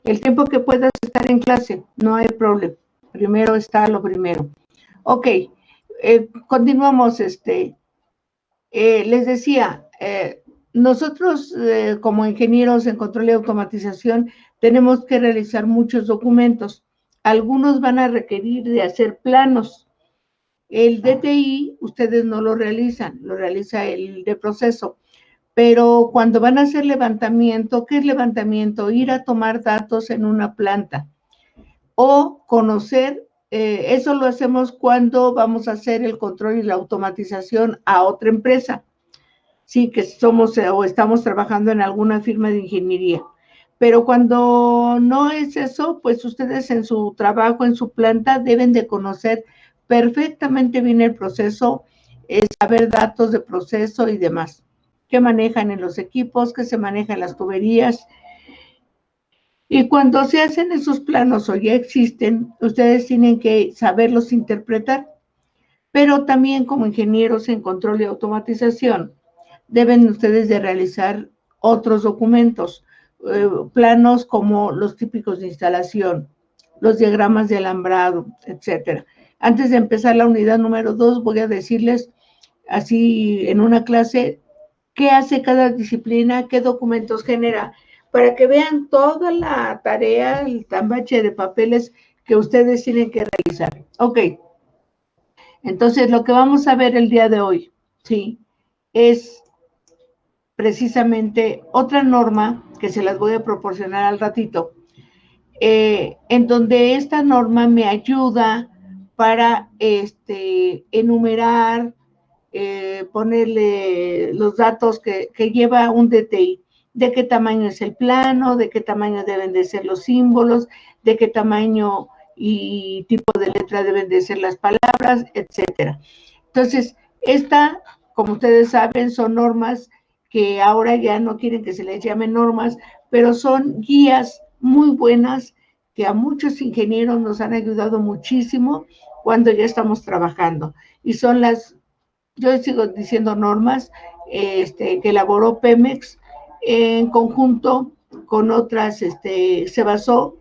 El tiempo que puedas estar en clase, no hay problema. Primero está lo primero. Ok, continuamos. Les decía, nosotros como ingenieros en control y automatización tenemos que realizar muchos documentos. Algunos van a requerir de hacer planos. El DTI ustedes no lo realizan, lo realiza el de proceso. Pero cuando van a hacer levantamiento, ¿qué es levantamiento? Ir a tomar datos en una planta o conocer, eso lo hacemos cuando vamos a hacer el control y la automatización a otra empresa. Sí, que somos o estamos trabajando en alguna firma de ingeniería. Pero cuando no es eso, pues ustedes en su trabajo, en su planta, deben de conocer perfectamente bien el proceso, saber datos de proceso y demás. Qué manejan en los equipos, qué se maneja en las tuberías. Y cuando se hacen esos planos o ya existen, ustedes tienen que saberlos interpretar. Pero también como ingenieros en control y automatización, deben ustedes de realizar otros documentos, planos como los típicos de instalación, los diagramas de alambrado, etcétera. Antes de empezar la unidad número 2, voy a decirles así en una clase qué hace cada disciplina, qué documentos genera, para que vean toda la tarea, el tambache de papeles que ustedes tienen que realizar. Ok, entonces lo que vamos a ver el día de hoy, ¿sí? Es precisamente otra norma que se las voy a proporcionar al ratito, en donde esta norma me ayuda para enumerar, ponerle los datos que lleva un DTI, de qué tamaño es el plano, de qué tamaño deben de ser los símbolos, de qué tamaño y tipo de letra deben de ser las palabras, etcétera. Entonces, como ustedes saben, son normas que ahora ya no quieren que se les llame normas, pero son guías muy buenas que a muchos ingenieros nos han ayudado muchísimo cuando ya estamos trabajando. Y son yo sigo diciendo normas, que elaboró Pemex en conjunto con otras, se basó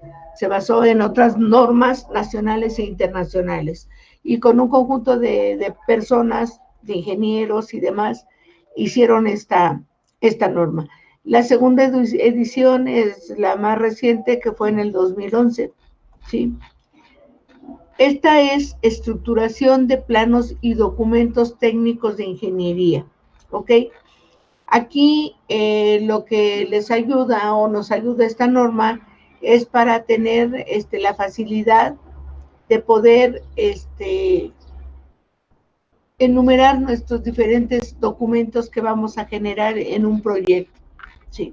en otras normas nacionales e internacionales. Y con un conjunto de personas, de ingenieros y demás, hicieron esta norma. La segunda edición es la más reciente, que fue en el 2011, ¿sí? Esta es estructuración de planos y documentos técnicos de ingeniería, ¿ok? Aquí lo que les ayuda o nos ayuda esta norma es para tener la facilidad de poder enumerar nuestros diferentes documentos que vamos a generar en un proyecto. Sí.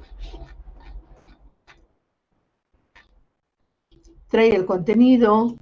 Trae el contenido.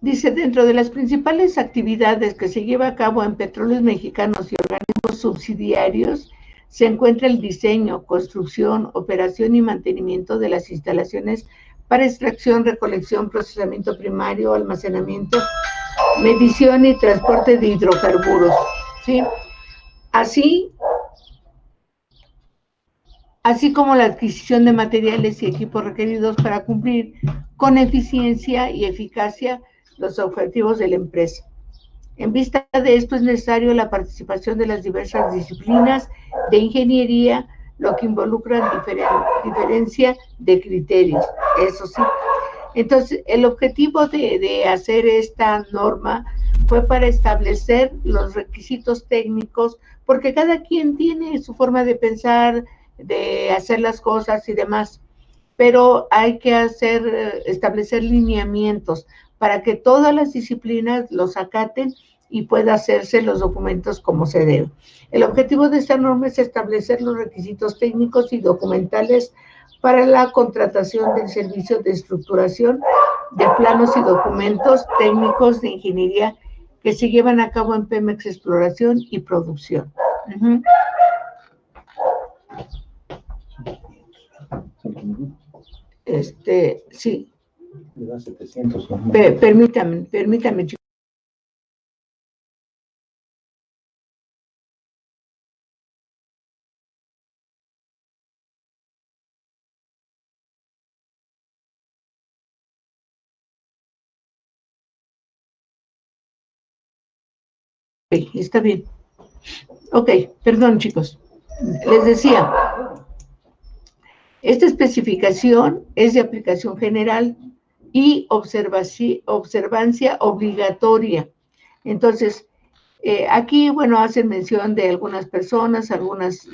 Dice, dentro de las principales actividades que se lleva a cabo en Petróleos Mexicanos y organismos subsidiarios, se encuentra el diseño, construcción, operación y mantenimiento de las instalaciones para extracción, recolección, procesamiento primario, almacenamiento, medición y transporte de hidrocarburos, ¿sí? Así como la adquisición de materiales y equipos requeridos para cumplir con eficiencia y eficacia los objetivos de la empresa. En vista de esto es necesario la participación de las diversas disciplinas de ingeniería, lo que involucra diferencia de criterios, eso sí. Entonces, el objetivo de hacer esta norma fue para establecer los requisitos técnicos, porque cada quien tiene su forma de pensar, de hacer las cosas y demás, pero hay que establecer lineamientos para que todas las disciplinas los acaten y pueda hacerse los documentos como se debe. El objetivo de esta norma es establecer los requisitos técnicos y documentales para la contratación del servicio de estructuración de planos y documentos técnicos de ingeniería que se llevan a cabo en Pemex Exploración y Producción. Uh-huh. Sí. Permítame, chicos. está bien. Ok, perdón, chicos. Les decía, esta especificación es de aplicación general y observancia obligatoria. Entonces, aquí, bueno, hacen mención de algunas personas, algunas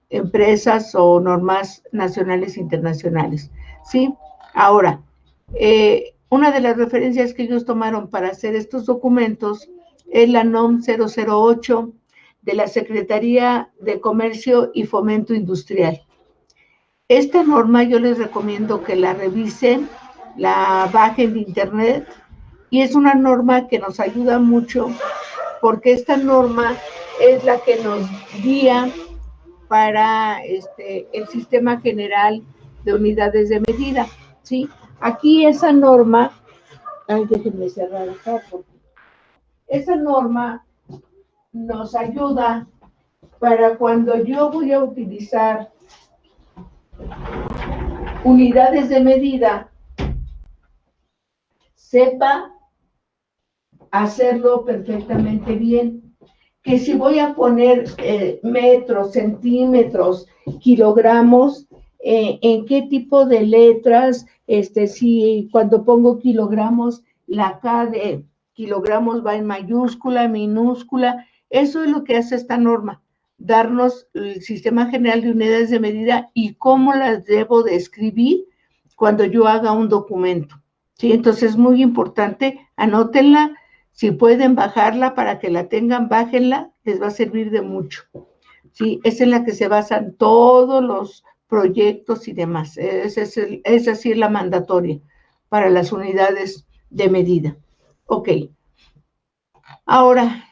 empresas o normas nacionales e internacionales, ¿sí? Ahora, una de las referencias que ellos tomaron para hacer estos documentos es la NOM 008 de la Secretaría de Comercio y Fomento Industrial. Esta norma yo les recomiendo que la revisen, la bajen de internet, y es una norma que nos ayuda mucho porque esta norma es la que nos guía para el sistema general de unidades de medida, ¿sí? Aquí esa norma, déjenme cerrar acá, porque esa norma nos ayuda para cuando yo voy a utilizar unidades de medida, sepa hacerlo perfectamente bien. Que si voy a poner metros, centímetros, kilogramos, en qué tipo de letras, si cuando pongo kilogramos, la K de kilogramos va en mayúscula, minúscula, eso es lo que hace esta norma, darnos el sistema general de unidades de medida y cómo las debo de escribir cuando yo haga un documento, ¿sí? Entonces es muy importante, anótenla. Si pueden bajarla para que la tengan, bájenla, les va a servir de mucho. ¿Sí? Es en la que se basan todos los proyectos y demás. Esa sí es la mandatoria para las unidades de medida. Ok. Ahora,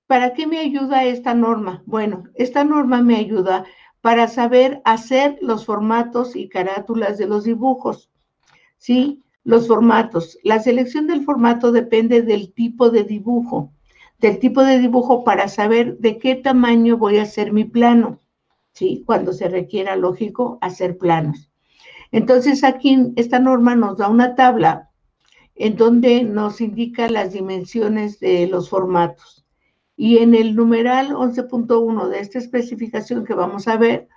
¿para qué me ayuda esta norma? Bueno, esta norma me ayuda para saber hacer los formatos y carátulas de los dibujos. ¿Sí? Los formatos. La selección del formato depende del tipo de dibujo para saber de qué tamaño voy a hacer mi plano, ¿sí? Cuando se requiera, lógico, hacer planos. Entonces, aquí esta norma nos da una tabla en donde nos indica las dimensiones de los formatos. Y en el numeral 11.1 de esta especificación que vamos a ver,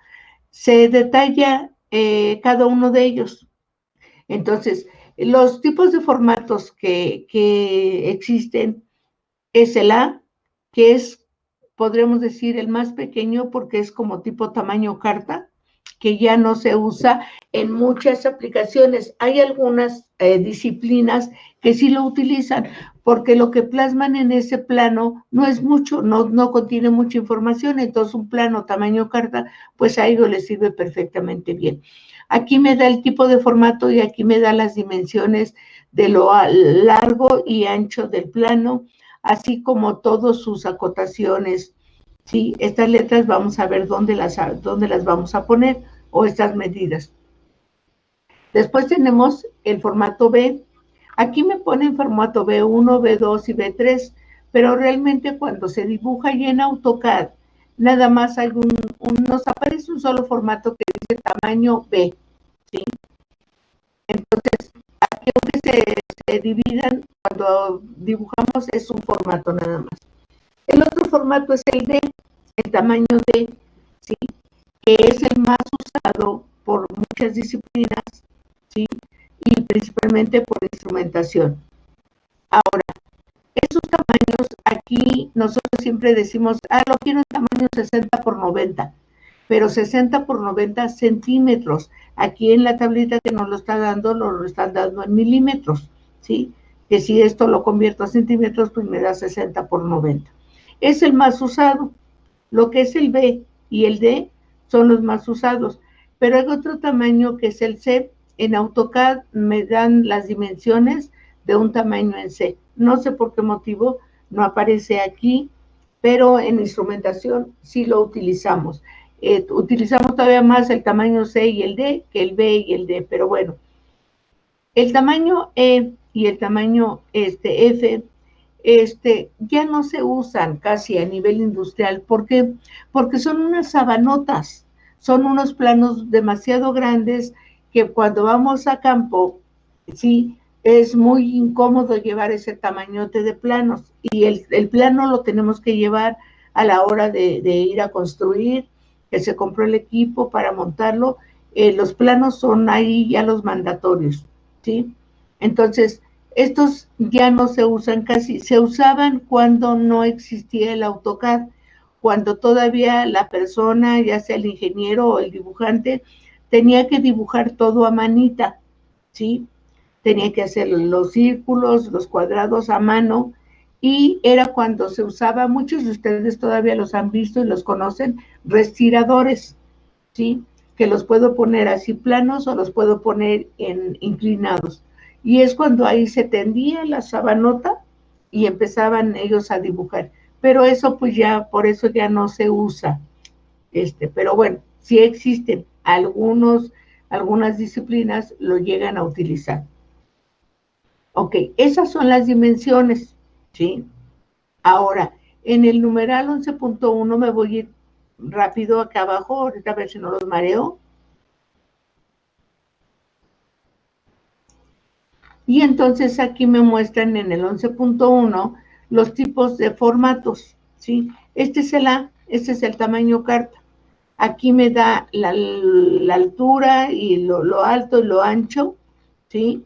se detalla cada uno de ellos. Entonces, los tipos de formatos que existen es el A, que es, podríamos decir, el más pequeño porque es como tipo tamaño carta, que ya no se usa en muchas aplicaciones. Hay algunas disciplinas que sí lo utilizan porque lo que plasman en ese plano no es mucho, no contiene mucha información, entonces un plano tamaño carta, pues a ellos les sirve perfectamente bien. Aquí me da el tipo de formato y aquí me da las dimensiones de lo largo y ancho del plano, así como todas sus acotaciones. Sí, estas letras vamos a ver dónde las vamos a poner, o estas medidas. Después tenemos el formato B. Aquí me ponen formato B1, B2 y B3, pero realmente cuando se dibuja ya en AutoCAD, nada más hay nos aparece un solo formato que dice tamaño B, ¿sí? Entonces, aquí aunque se dividan, cuando dibujamos es un formato nada más. El otro formato es el D, el tamaño D, ¿sí? Que es el más usado por muchas disciplinas, ¿sí? Y principalmente por instrumentación. Ahora, esos tamaños, aquí nosotros siempre decimos, lo quiero en tamaño 60 por 90, pero 60 por 90 centímetros. Aquí en la tablita que nos lo están dando en milímetros, ¿sí? Que si esto lo convierto a centímetros, pues me da 60 por 90. Es el más usado. Lo que es el B y el D son los más usados, pero hay otro tamaño que es el C. En AutoCAD me dan las dimensiones de un tamaño en C. No sé por qué motivo no aparece aquí, pero en instrumentación sí lo utilizamos. Utilizamos todavía más el tamaño C y el D que el B y el D, pero bueno. El tamaño E y el tamaño F ya no se usan casi a nivel industrial. ¿Por qué? Porque son unas sabanotas, son unos planos demasiado grandes que cuando vamos a campo, sí, es muy incómodo llevar ese tamañote de planos, y el plano lo tenemos que llevar a la hora de ir a construir, que se compró el equipo para montarlo. Los planos son ahí ya los mandatorios, ¿sí? Entonces, estos ya no se usan casi, se usaban cuando no existía el AutoCAD, cuando todavía la persona, ya sea el ingeniero o el dibujante, tenía que dibujar todo a manita, ¿sí? Tenía que hacer los círculos, los cuadrados a mano, y era cuando se usaba, muchos de ustedes todavía los han visto y los conocen, respiradores, ¿sí? Que los puedo poner así planos o los puedo poner en inclinados. Y es cuando ahí se tendía la sabanota y empezaban ellos a dibujar. Pero eso pues ya, por eso ya no se usa. Pero bueno, sí existen algunas disciplinas lo llegan a utilizar. Ok, esas son las dimensiones, ¿sí? Ahora, en el numeral 11.1 me voy a ir rápido acá abajo, ahorita a ver si no los mareo. Y entonces aquí me muestran en el 11.1 los tipos de formatos, ¿sí? Este es el A, este es el tamaño carta. Aquí me da la altura y lo alto y lo ancho, ¿sí?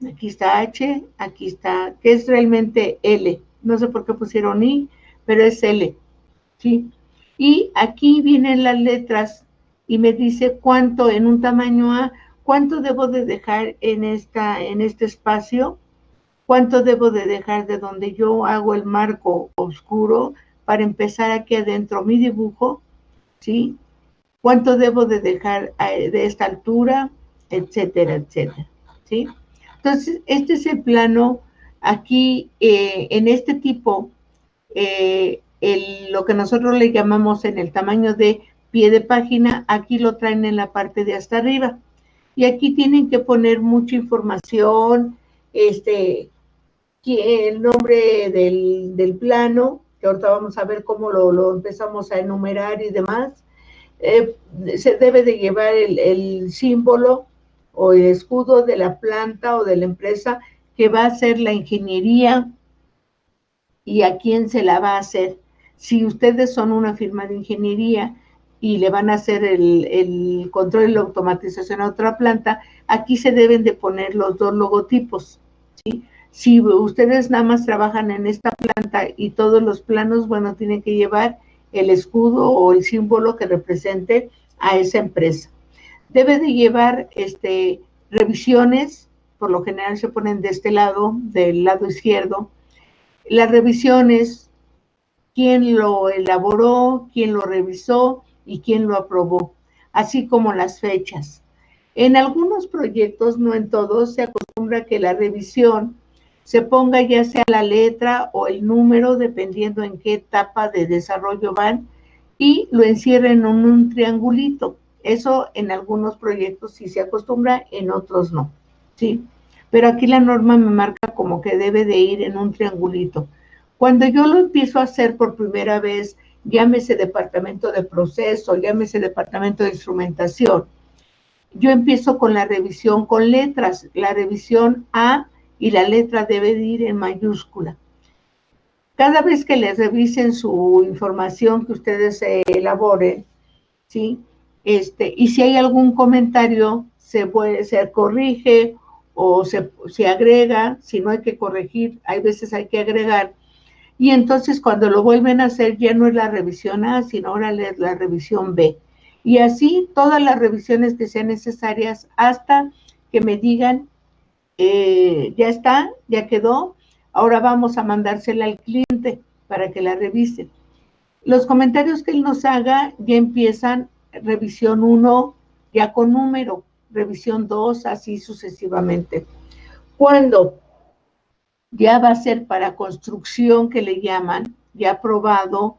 Aquí está H, aquí está, que es realmente L. No sé por qué pusieron I, pero es L, ¿sí? Y aquí vienen las letras y me dice cuánto en un tamaño A, cuánto debo de dejar en este espacio, cuánto debo de dejar de donde yo hago el marco oscuro para empezar aquí adentro mi dibujo, ¿sí? Cuánto debo de dejar de esta altura, etcétera, etcétera, ¿sí? Entonces, este es el plano. Aquí, en este tipo, lo que nosotros le llamamos en el tamaño de pie de página, aquí lo traen en la parte de hasta arriba. Y aquí tienen que poner mucha información, el nombre del plano, que ahorita vamos a ver cómo lo empezamos a enumerar y demás. Se debe de llevar el símbolo o el escudo de la planta o de la empresa que va a hacer la ingeniería y a quién se la va a hacer. Si ustedes son una firma de ingeniería y le van a hacer el control y la automatización a otra planta, aquí se deben de poner los dos logotipos, ¿sí? Si ustedes nada más trabajan en esta planta y todos los planos, bueno, tienen que llevar el escudo o el símbolo que represente a esa empresa. Debe de llevar revisiones, por lo general se ponen de este lado, del lado izquierdo. Las revisiones, quién lo elaboró, quién lo revisó y quién lo aprobó, así como las fechas. En algunos proyectos, no en todos, se acostumbra que la revisión se ponga ya sea la letra o el número, dependiendo en qué etapa de desarrollo van, y lo encierren en un triangulito. Eso en algunos proyectos sí se acostumbra, en otros no, ¿sí? Pero aquí la norma me marca como que debe de ir en un triangulito. Cuando yo lo empiezo a hacer por primera vez, llámese departamento de proceso, llámese departamento de instrumentación, yo empiezo con la revisión con letras, la revisión A, y la letra debe de ir en mayúscula. Cada vez que les revisen su información que ustedes elaboren, ¿sí? Y si hay algún comentario, se corrige o se agrega. Si no hay que corregir, hay veces hay que agregar. Y entonces cuando lo vuelven a hacer ya no es la revisión A, sino ahora es la revisión B. Y así todas las revisiones que sean necesarias hasta que me digan, ya está, ya quedó, ahora vamos a mandársela al cliente para que la revise. Los comentarios que él nos haga ya empiezan revisión 1, ya con número, revisión 2, así sucesivamente. Cuando ya va a ser para construcción, que le llaman, ya aprobado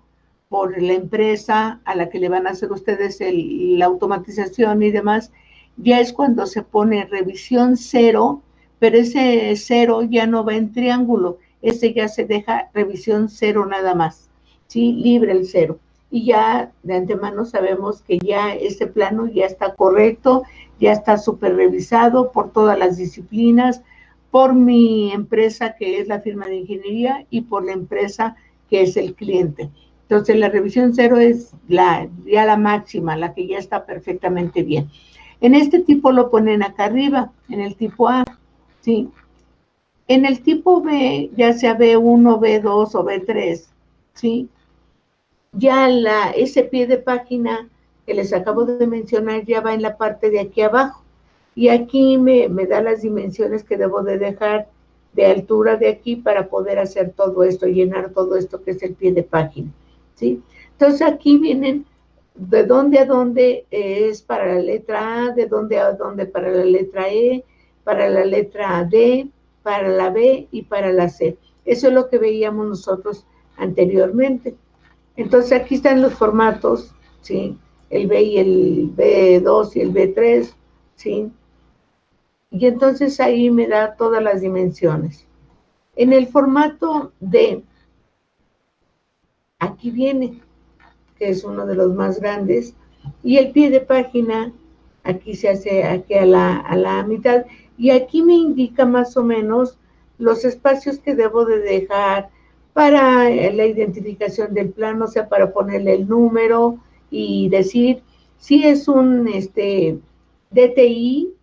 por la empresa a la que le van a hacer ustedes la automatización y demás, ya es cuando se pone revisión 0, pero ese 0 ya no va en triángulo, ese ya se deja revisión 0 nada más, ¿sí? Libre el 0. Y ya de antemano sabemos que ya ese plano ya está correcto, ya está súper revisado por todas las disciplinas, por mi empresa, que es la firma de ingeniería, y por la empresa, que es el cliente. Entonces, la revisión 0 es ya la máxima, la que ya está perfectamente bien. En este tipo lo ponen acá arriba, en el tipo A, ¿sí? En el tipo B, ya sea B1, B2 o B3, ¿sí? Ya ese pie de página que les acabo de mencionar ya va en la parte de aquí abajo. Y aquí me da las dimensiones que debo de dejar de altura de aquí para poder hacer todo esto, llenar todo esto que es el pie de página, ¿sí? Entonces aquí vienen de dónde a dónde es para la letra A, de dónde a dónde para la letra E, para la letra D, para la B y para la C. Eso es lo que veíamos nosotros anteriormente. Entonces aquí están los formatos, ¿sí? El B y el B2 y el B3, ¿sí? Y entonces ahí me da todas las dimensiones. En el formato D, aquí viene, que es uno de los más grandes, y el pie de página, aquí se hace aquí a la mitad, y aquí me indica más o menos los espacios que debo de dejar para la identificación del plano, o sea, para ponerle el número y decir si es un DTI,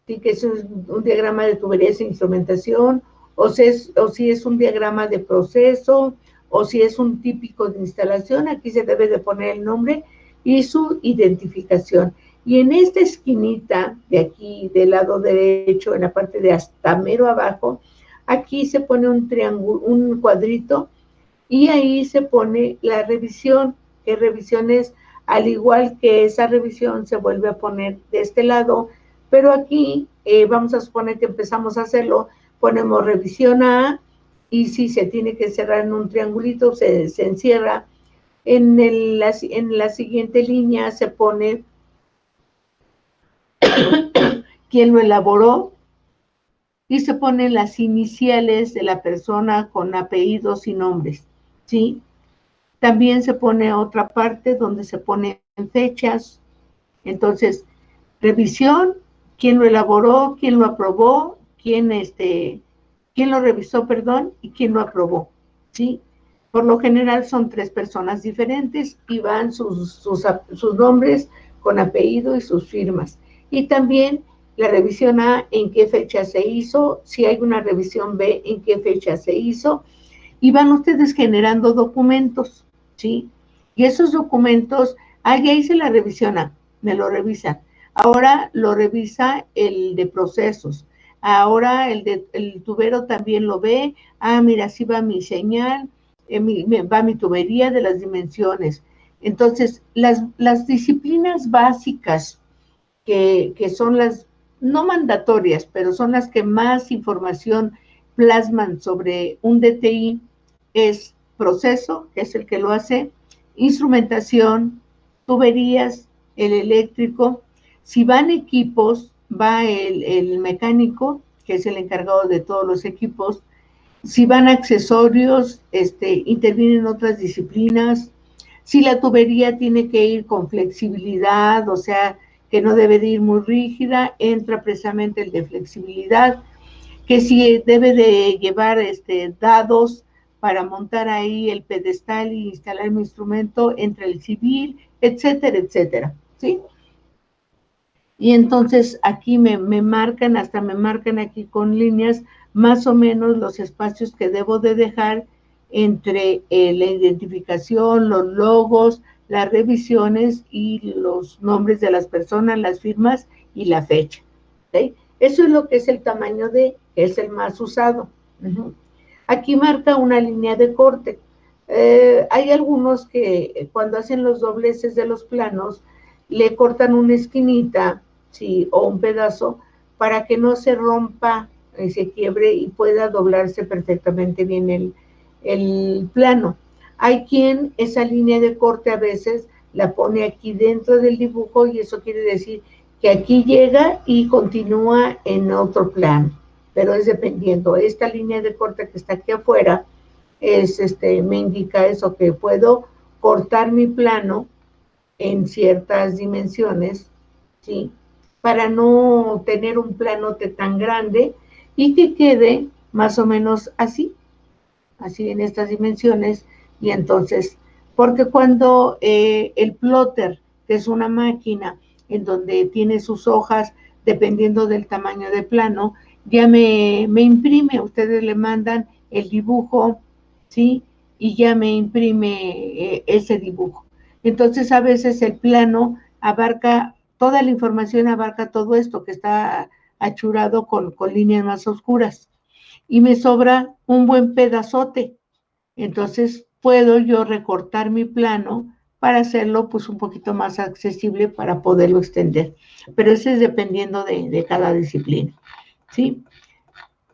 ¿sí? Que es un diagrama de tuberías e instrumentación, o si es un diagrama de proceso, o si es un típico de instalación. Aquí se debe de poner el nombre y su identificación. Y en esta esquinita de aquí, del lado derecho, en la parte de hasta mero abajo, aquí se pone un triángulo, un cuadrito, y ahí se pone la revisión, que revisión es, al igual que esa revisión se vuelve a poner de este lado, pero aquí vamos a suponer que empezamos a hacerlo, ponemos revisión A, y si se tiene que cerrar en un triangulito, se encierra. En la siguiente línea se pone quién lo elaboró, y se ponen las iniciales de la persona con apellidos y nombres, ¿sí? También se pone otra parte donde se ponen fechas. Entonces, revisión, quién lo elaboró, quién lo aprobó, quién lo revisó, perdón, y quién lo aprobó, ¿sí? Por lo general son 3 personas diferentes y van sus nombres con apellido y sus firmas. Y también la revisión A, en qué fecha se hizo, si hay una revisión B, en qué fecha se hizo, y van ustedes generando documentos, ¿sí? Y esos documentos, ya hice la revisión A, me lo revisan. Ahora lo revisa el de procesos. Ahora el tubero también lo ve. Mira, así va mi señal, va mi tubería de las dimensiones. Entonces, las disciplinas básicas que son las no mandatorias, pero son las que más información plasman sobre un DTI, es proceso, que es el que lo hace, instrumentación, tuberías, el eléctrico. Si van equipos, va el mecánico, que es el encargado de todos los equipos. Si van accesorios, intervienen otras disciplinas. Si la tubería tiene que ir con flexibilidad, o sea, que no debe de ir muy rígida, entra precisamente el de flexibilidad. Que si debe de llevar dados para montar ahí el pedestal y instalar mi instrumento, entra el civil, etcétera, etcétera, ¿sí? Y entonces aquí me marcan, hasta me marcan aquí con líneas, más o menos los espacios que debo de dejar entre la identificación, los logos, las revisiones y los nombres de las personas, las firmas y la fecha, ¿sí? Eso es lo que es el tamaño D, que es el más usado. Aquí marca una línea de corte. Hay algunos que cuando hacen los dobleces de los planos, le cortan una esquinita, sí, o un pedazo, para que no se rompa, se quiebre y pueda doblarse perfectamente bien el plano. Hay quien esa línea de corte a veces la pone aquí dentro del dibujo, y eso quiere decir que aquí llega y continúa en otro plano, pero es dependiendo. Esta línea de corte que está aquí afuera me indica eso, que puedo cortar mi plano en ciertas dimensiones, ¿sí? Para no tener un planote tan grande, y que quede más o menos así en estas dimensiones. Y entonces, porque cuando el plotter, que es una máquina en donde tiene sus hojas, dependiendo del tamaño de plano, ya me imprime, ustedes le mandan el dibujo, ¿sí? Y ya me imprime ese dibujo. Entonces, a veces el plano abarca, toda la información abarca todo esto que está achurado con líneas más oscuras. Y me sobra un buen pedazote. Entonces, puedo yo recortar mi plano para hacerlo pues un poquito más accesible para poderlo extender. Pero ese es dependiendo de cada disciplina, ¿sí?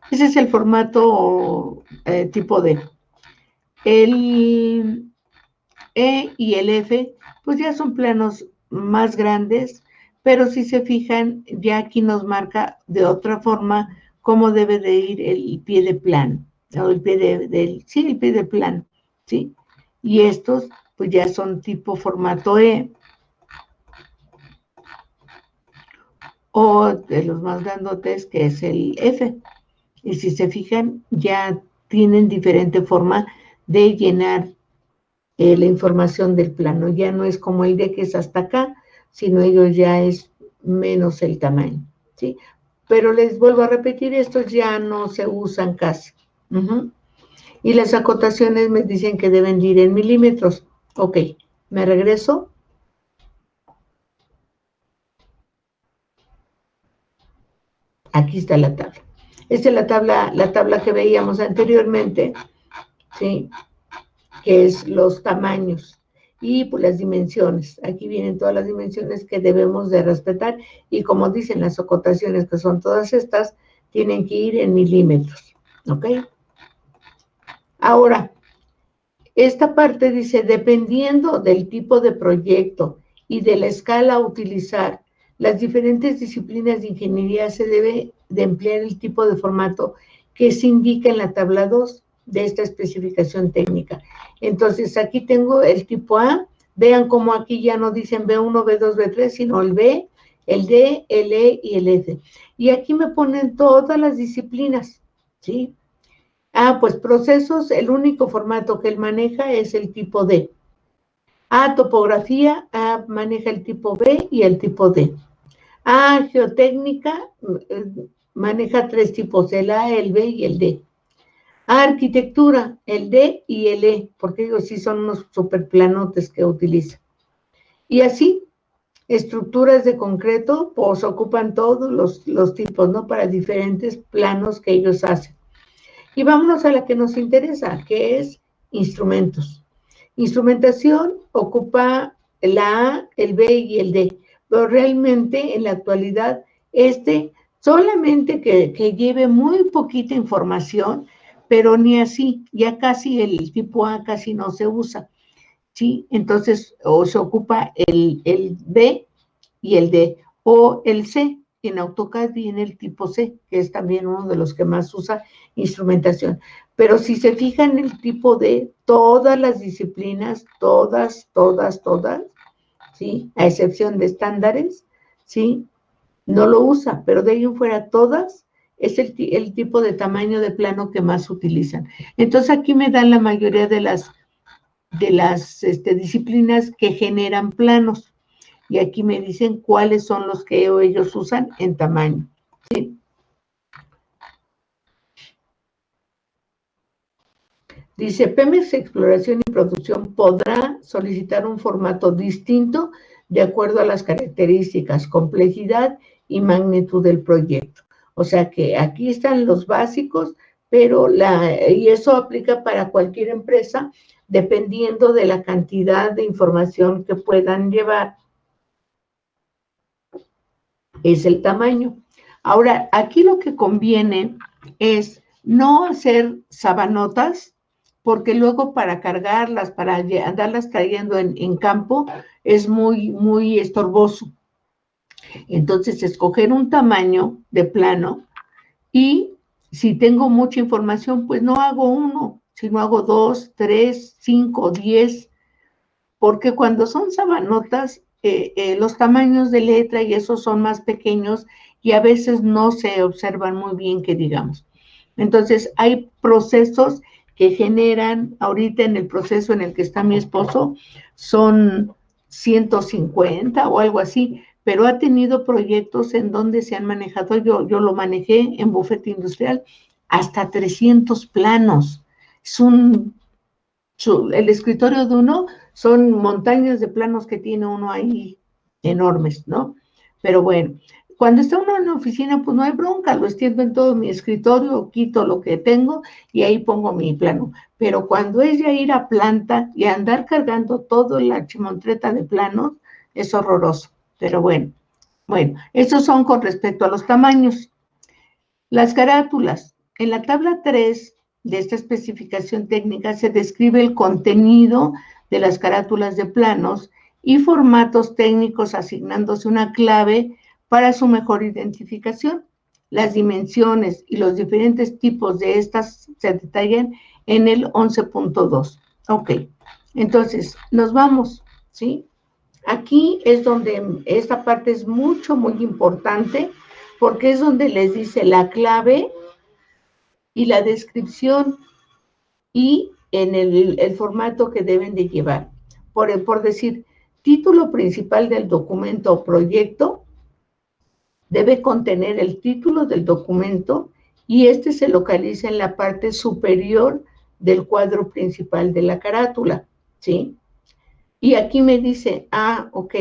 Ese es el formato tipo D. El E y el F, pues ya son planos más grandes, pero si se fijan, ya aquí nos marca de otra forma cómo debe de ir el pie de plano, o el pie el pie de plano, ¿sí? Y estos, pues ya son tipo formato E, o de los más grandotes, que es el F. Y si se fijan, ya tienen diferente forma de llenar la información del plano. Ya no es como el D, que es hasta acá, sino ellos ya es menos el tamaño, ¿sí? Pero les vuelvo a repetir, estos ya no se usan casi. Y las acotaciones me dicen que deben ir en milímetros. Ok, me regreso. Aquí está la tabla. Esta es la tabla que veíamos anteriormente, ¿sí? Que es los tamaños y pues las dimensiones. Aquí vienen todas las dimensiones que debemos de respetar, y como dicen las acotaciones, que son todas estas, tienen que ir en milímetros, ¿ok? Ahora, esta parte dice, dependiendo del tipo de proyecto y de la escala a utilizar, las diferentes disciplinas de ingeniería se debe de emplear el tipo de formato que se indica en la tabla 2 de esta especificación técnica. Entonces, aquí tengo el tipo A. Vean cómo aquí ya no dicen B1, B2, B3, sino el B, el D, el E y el F. Y aquí me ponen todas las disciplinas, ¿sí? Pues procesos, el único formato que él maneja es el tipo D. Topografía, maneja el tipo B y el tipo D. Geotécnica, maneja 3 tipos, el A, el B y el D. Arquitectura, el D y el E, porque ellos sí son unos superplanotes que utiliza. Y así, estructuras de concreto, pues ocupan todos los tipos, ¿no? Para diferentes planos que ellos hacen. Y vámonos a la que nos interesa, que es instrumentos. Instrumentación ocupa la A, el B y el D, pero realmente en la actualidad solamente que lleve muy poquita información, pero ni así, ya casi el tipo A casi no se usa, ¿sí? Entonces, o se ocupa el B y el D, o el C. En AutoCAD viene el tipo C, que es también uno de los que más usa instrumentación. Pero si se fijan en el tipo D, todas las disciplinas, todas, ¿sí? A excepción de estándares, ¿sí? No lo usa, pero de ahí en fuera todas es el tipo de tamaño de plano que más utilizan. Entonces aquí me dan la mayoría de las disciplinas que generan planos. Y aquí me dicen cuáles son los que ellos usan en tamaño, ¿sí? Dice, Pemex Exploración y Producción podrá solicitar un formato distinto de acuerdo a las características, complejidad y magnitud del proyecto. O sea que aquí están los básicos, pero y eso aplica para cualquier empresa, dependiendo de la cantidad de información que puedan llevar, es el tamaño. Ahora, aquí lo que conviene es no hacer sabanotas, porque luego para cargarlas, para andarlas trayendo en campo, es muy estorboso. Entonces, escoger un tamaño de plano, y si tengo mucha información, pues no hago uno, sino hago 2, 3, 5, 10, porque cuando son sabanotas, los tamaños de letra y esos son más pequeños y a veces no se observan muy bien, que digamos. Entonces, hay procesos que generan, ahorita en el proceso en el que está mi esposo, son 150 o algo así, pero ha tenido proyectos en donde se han manejado, yo lo manejé en bufete industrial, hasta 300 planos. Es el escritorio de uno son montañas de planos que tiene uno ahí enormes, ¿no? Pero bueno, cuando está uno en la oficina, pues no hay bronca, lo extiendo en todo mi escritorio, quito lo que tengo y ahí pongo mi plano. Pero cuando es ya ir a planta y andar cargando todo la chimontreta de planos, es horroroso. Pero bueno, estos son con respecto a los tamaños. Las carátulas. En la tabla 3 de esta especificación técnica se describe el contenido de las carátulas de planos y formatos técnicos, asignándose una clave para su mejor identificación. Las dimensiones y los diferentes tipos de estas se detallan en el 11.2. Ok, entonces nos vamos, ¿sí? Aquí es donde esta parte es muy importante, porque es donde les dice la clave y la descripción y en el formato que deben de llevar. Por decir, título principal del documento o proyecto debe contener el título del documento y este se localiza en la parte superior del cuadro principal de la carátula, ¿sí? Y aquí me dice, ok,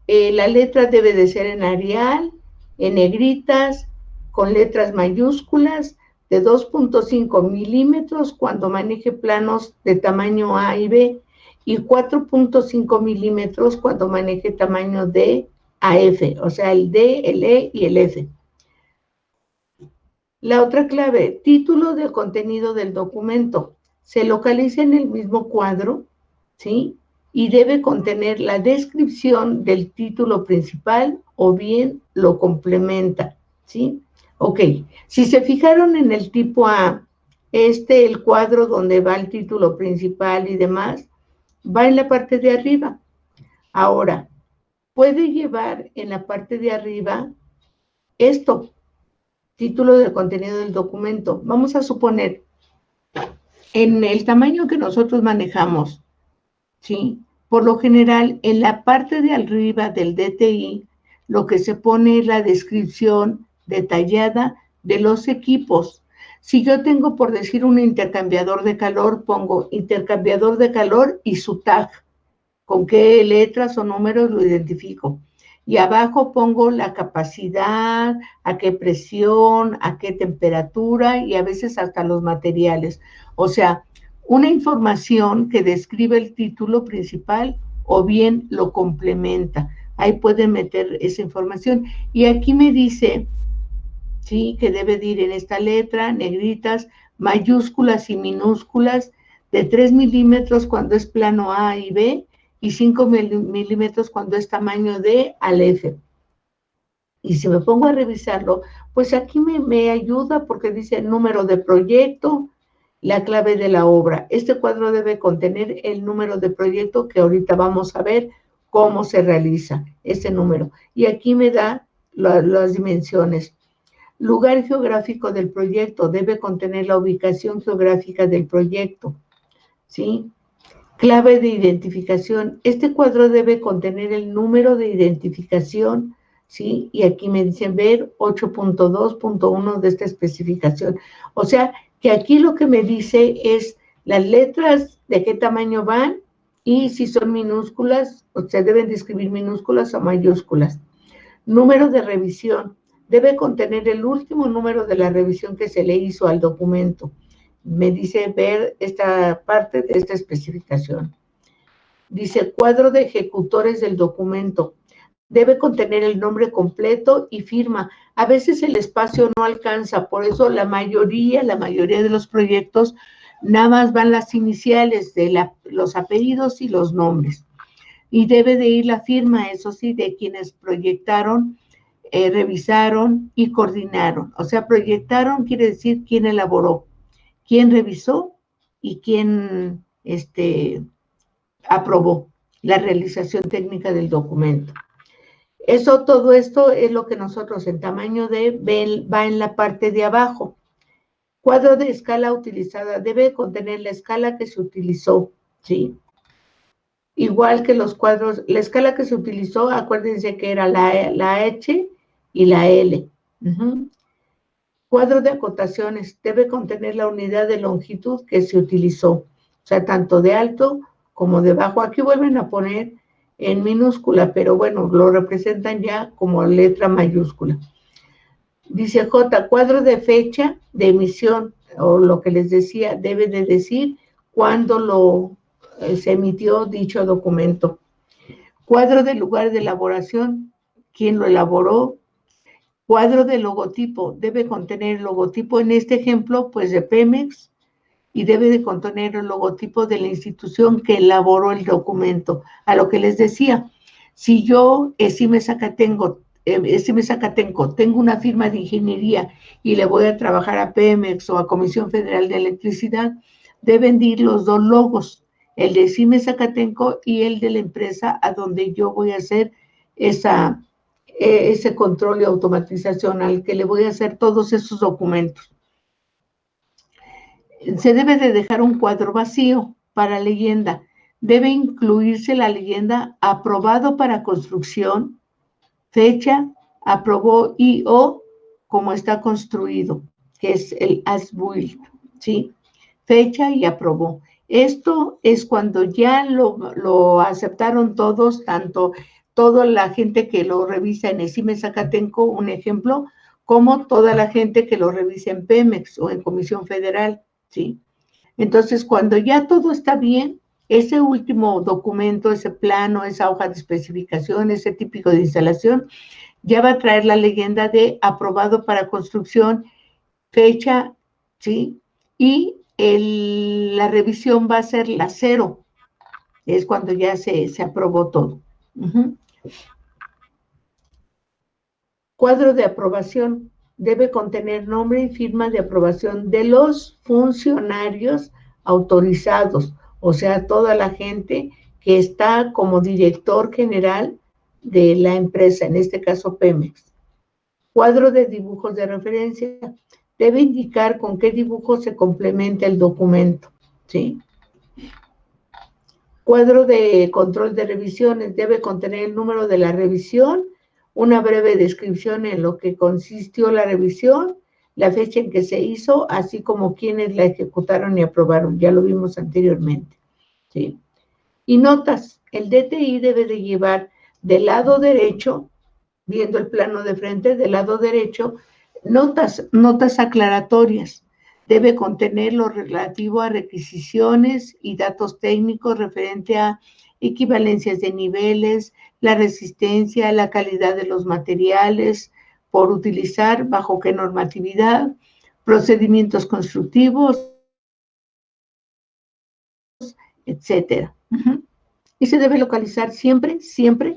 la letra debe de ser en Arial, en negritas, con letras mayúsculas, de 2.5 milímetros cuando maneje planos de tamaño A y B, y 4.5 milímetros cuando maneje tamaño D a F, o sea, el D, el E y el F. La otra clave, título del contenido del documento, se localiza en el mismo cuadro, ¿sí? Y debe contener la descripción del título principal o bien lo complementa, ¿sí? Ok, si se fijaron en el tipo A, el cuadro donde va el título principal y demás, va en la parte de arriba. Ahora, puede llevar en la parte de arriba esto, título del contenido del documento. Vamos a suponer, en el tamaño que nosotros manejamos, ¿sí? Por lo general, en la parte de arriba del DTI, lo que se pone es la descripción detallada de los equipos. Si yo tengo, por decir, un intercambiador de calor, pongo intercambiador de calor y su tag, con qué letras o números lo identifico. Y abajo pongo la capacidad, a qué presión, a qué temperatura y a veces hasta los materiales. O sea, una información que describe el título principal o bien lo complementa. Ahí pueden meter esa información. Y aquí me dice, sí, que debe de ir en esta letra, negritas, mayúsculas y minúsculas, de 3 milímetros cuando es plano A y B, y 5 milímetros cuando es tamaño D al F. Y si me pongo a revisarlo, pues aquí me ayuda porque dice número de proyecto, la clave de la obra. Este cuadro debe contener el número de proyecto que ahorita vamos a ver cómo se realiza ese número. Y aquí me da las dimensiones. Lugar geográfico del proyecto debe contener la ubicación geográfica del proyecto, ¿sí? Clave de identificación. Este cuadro debe contener el número de identificación, ¿sí? Y aquí me dicen ver 8.2.1 de esta especificación. O sea, que aquí lo que me dice es las letras de qué tamaño van y si son minúsculas, o sea, deben de escribir minúsculas o mayúsculas. Número de revisión. Debe contener el último número de la revisión que se le hizo al documento. Me dice ver esta parte de esta especificación. Dice cuadro de ejecutores del documento. Debe contener el nombre completo y firma. A veces el espacio no alcanza, por eso la mayoría de los proyectos nada más van las iniciales de los apellidos y los nombres. Y debe de ir la firma, eso sí, de quienes proyectaron, revisaron y coordinaron. O sea, proyectaron quiere decir quién elaboró, quién revisó y quién aprobó. la realización técnica del documento. Todo esto es lo que nosotros en tamaño D va en la parte de abajo. Cuadro de escala utilizada debe contener la escala que se utilizó, ¿sí? Igual que los cuadros, la escala que se utilizó, acuérdense que era la H y la L. Cuadro de acotaciones debe contener la unidad de longitud que se utilizó, o sea, tanto de alto como de bajo. Aquí vuelven a poner en minúscula, pero bueno, lo representan ya como letra mayúscula. Dice J, cuadro de fecha de emisión, o lo que les decía, debe de decir cuándo se emitió dicho documento. Cuadro de lugar de elaboración, quién lo elaboró. Cuadro de logotipo, debe contener el logotipo, en este ejemplo, pues de Pemex, y debe de contener el logotipo de la institución que elaboró el documento. A lo que les decía, si yo, Esime Zacatenco, tengo una firma de ingeniería y le voy a trabajar a Pemex o a Comisión Federal de Electricidad, deben de ir los dos logos, el de Esime Zacatenco y el de la empresa a donde yo voy a hacer ese control y automatización al que le voy a hacer todos esos documentos. Se debe de dejar un cuadro vacío para leyenda. Debe incluirse la leyenda aprobado para construcción, fecha, aprobó y o como está construido, que es el as-built, ¿sí? Fecha y aprobó. Esto es cuando ya lo aceptaron todos, tanto toda la gente que lo revisa en Esime Zacatenco, un ejemplo, como toda la gente que lo revisa en Pemex o en Comisión Federal, ¿sí? Entonces, cuando ya todo está bien, ese último documento, ese plano, esa hoja de especificación, ese típico de instalación, ya va a traer la leyenda de aprobado para construcción, fecha, ¿sí? Y la revisión va a ser la 0, es cuando ya se aprobó todo. Cuadro de aprobación debe contener nombre y firma de aprobación de los funcionarios autorizados, o sea, toda la gente que está como director general de la empresa, en este caso Pemex. Cuadro de dibujos de referencia debe indicar con qué dibujo se complementa el documento, ¿sí? Cuadro de control de revisiones debe contener el número de la revisión, una breve descripción en lo que consistió la revisión, la fecha en que se hizo, así como quienes la ejecutaron y aprobaron. Ya lo vimos anteriormente, ¿sí? Y notas, el DTI debe de llevar del lado derecho, viendo el plano de frente, del lado derecho, notas aclaratorias. Debe contener lo relativo a requisiciones y datos técnicos referente a equivalencias de niveles, la resistencia, la calidad de los materiales por utilizar, bajo qué normatividad, procedimientos constructivos, etcétera. Y se debe localizar siempre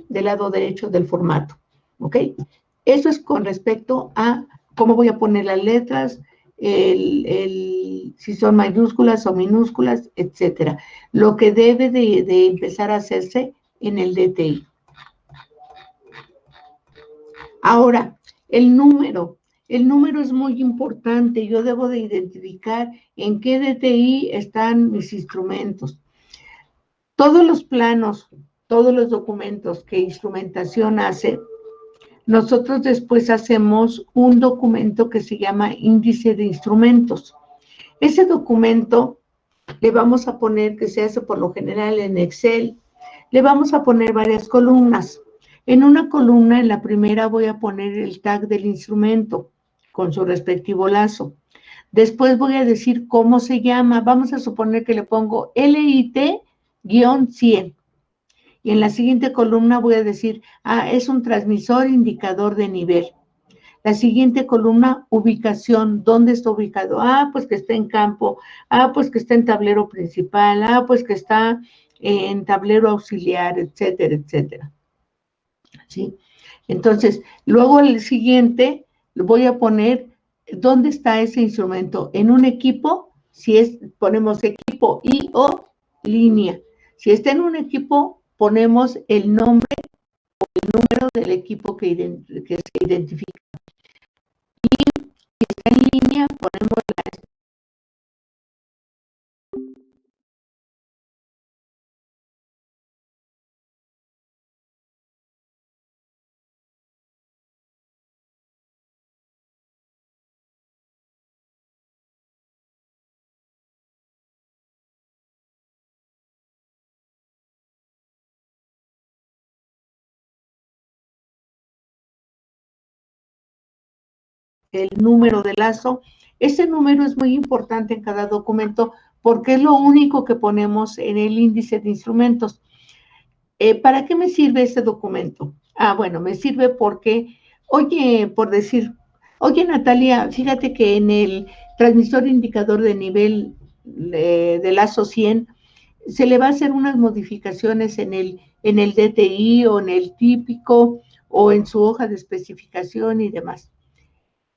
del lado derecho del formato, ¿ok? Eso es con respecto a cómo voy a poner las letras, si son mayúsculas o minúsculas, etcétera. Lo que debe de empezar a hacerse en el DTI. Ahora, el número es muy importante. Yo debo de identificar en qué DTI están mis instrumentos. Todos los planos, todos los documentos que instrumentación hace, nosotros después hacemos un documento que se llama índice de instrumentos. Ese documento le vamos a poner, que se hace por lo general en Excel, le vamos a poner varias columnas. En una columna, en la primera, voy a poner el tag del instrumento con su respectivo lazo. Después voy a decir cómo se llama. Vamos a suponer que le pongo LIT-100. Y en la siguiente columna voy a decir, es un transmisor indicador de nivel. La siguiente columna, ubicación, ¿dónde está ubicado? Pues que está en campo, pues que está en tablero principal, pues que está en tablero auxiliar, etcétera, etcétera. ¿Sí? Entonces, luego el siguiente, voy a poner, ¿dónde está ese instrumento? En un equipo, ponemos equipo y o línea. Si está en un equipo, ponemos el nombre o el número del equipo que se identifica. Y si está en línea, ponemos el número de lazo. Ese número es muy importante en cada documento porque es lo único que ponemos en el índice de instrumentos. ¿Para qué me sirve este documento? Bueno, me sirve porque, oye, por decir, oye Natalia, fíjate que en el transmisor indicador de nivel de lazo 100 se le va a hacer unas modificaciones en el DTI o en el típico o en su hoja de especificación y demás.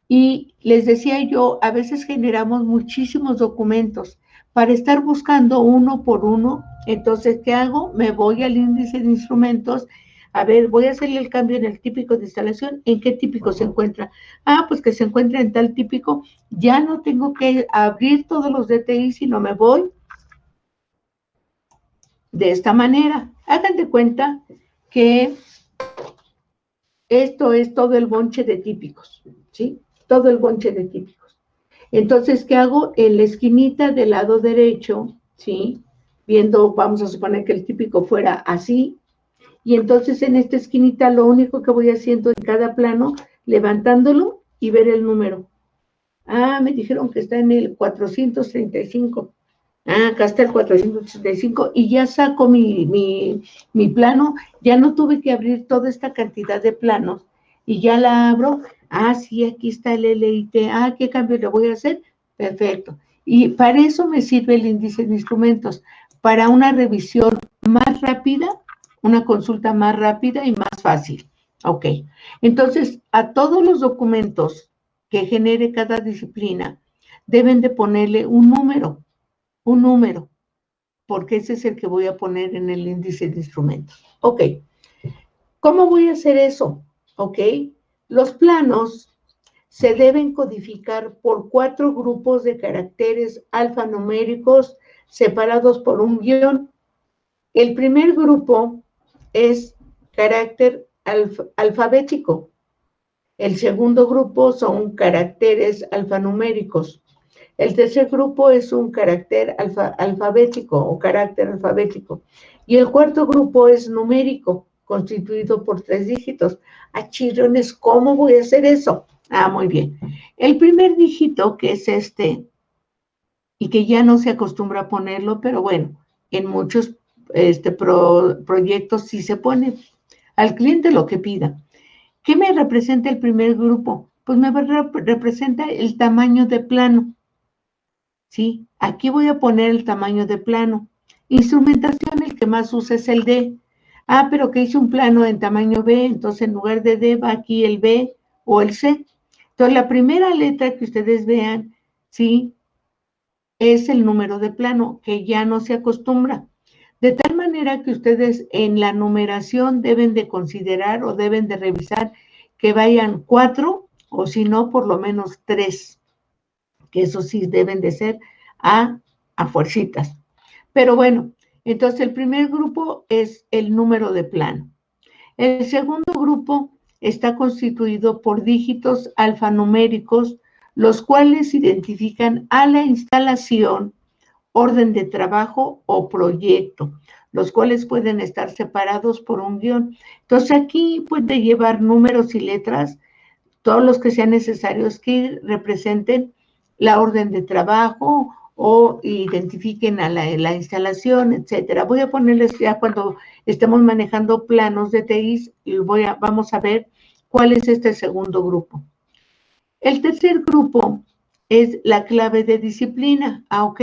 Y les decía yo, a veces generamos muchísimos documentos para estar buscando uno por uno. Entonces, ¿qué hago? Me voy al índice de instrumentos. A ver, voy a hacerle el cambio en el típico de instalación. ¿En qué típico se encuentra? Pues que se encuentra en tal típico. Ya no tengo que abrir todos los DTI, sino me voy de esta manera. Hagan de cuenta que esto es todo el bonche de típicos, ¿sí? Todo el bonche de típicos. Entonces, ¿qué hago? En la esquinita del lado derecho, ¿sí? Viendo, vamos a suponer que el típico fuera así, y entonces en esta esquinita lo único que voy haciendo en cada plano, levantándolo y ver el número. Me dijeron que está en el 435. Acá está el 435 y ya saco mi plano, ya no tuve que abrir toda esta cantidad de planos y ya la abro. Sí, aquí está el LIT. ¿Qué cambio le voy a hacer? Perfecto. Y para eso me sirve el índice de instrumentos, para una revisión más rápida, una consulta más rápida y más fácil. Ok. Entonces, a todos los documentos que genere cada disciplina, deben de ponerle un número, porque ese es el que voy a poner en el índice de instrumentos. Ok, ¿cómo voy a hacer eso? Ok, los planos se deben codificar por 4 grupos de caracteres alfanuméricos separados por un guión. El primer grupo es carácter alfabético. El segundo grupo son caracteres alfanuméricos. El tercer grupo es un carácter alfabético o carácter alfabético. Y el cuarto grupo es numérico, constituido por 3 dígitos. Chirriones, ¿cómo voy a hacer eso? Muy bien. El primer dígito, que es este, y que ya no se acostumbra a ponerlo, pero bueno, en muchos proyectos sí se pone. Al cliente lo que pida. ¿Qué me representa el primer grupo? Pues me representa el tamaño de plano. ¿Sí? Aquí voy a poner el tamaño de plano. Instrumentación, el que más usa es el D. Pero que hice un plano en tamaño B, entonces en lugar de D va aquí el B o el C. Entonces la primera letra que ustedes vean, ¿sí? Es el número de plano, que ya no se acostumbra. De tal manera que ustedes en la numeración deben de considerar o deben de revisar que vayan 4 o si no, por lo menos 3, que eso sí deben de ser a fuercitas. Pero bueno, entonces el primer grupo es el número de plano. El segundo grupo está constituido por dígitos alfanuméricos, los cuales identifican a la instalación, orden de trabajo o proyecto, los cuales pueden estar separados por un guión. Entonces aquí puede llevar números y letras, todos los que sean necesarios que representen la orden de trabajo o identifiquen a la instalación, etcétera. Voy a ponerles ya cuando estemos manejando planos de TIs y vamos a ver cuál es este segundo grupo. El tercer grupo es la clave de disciplina. Ok.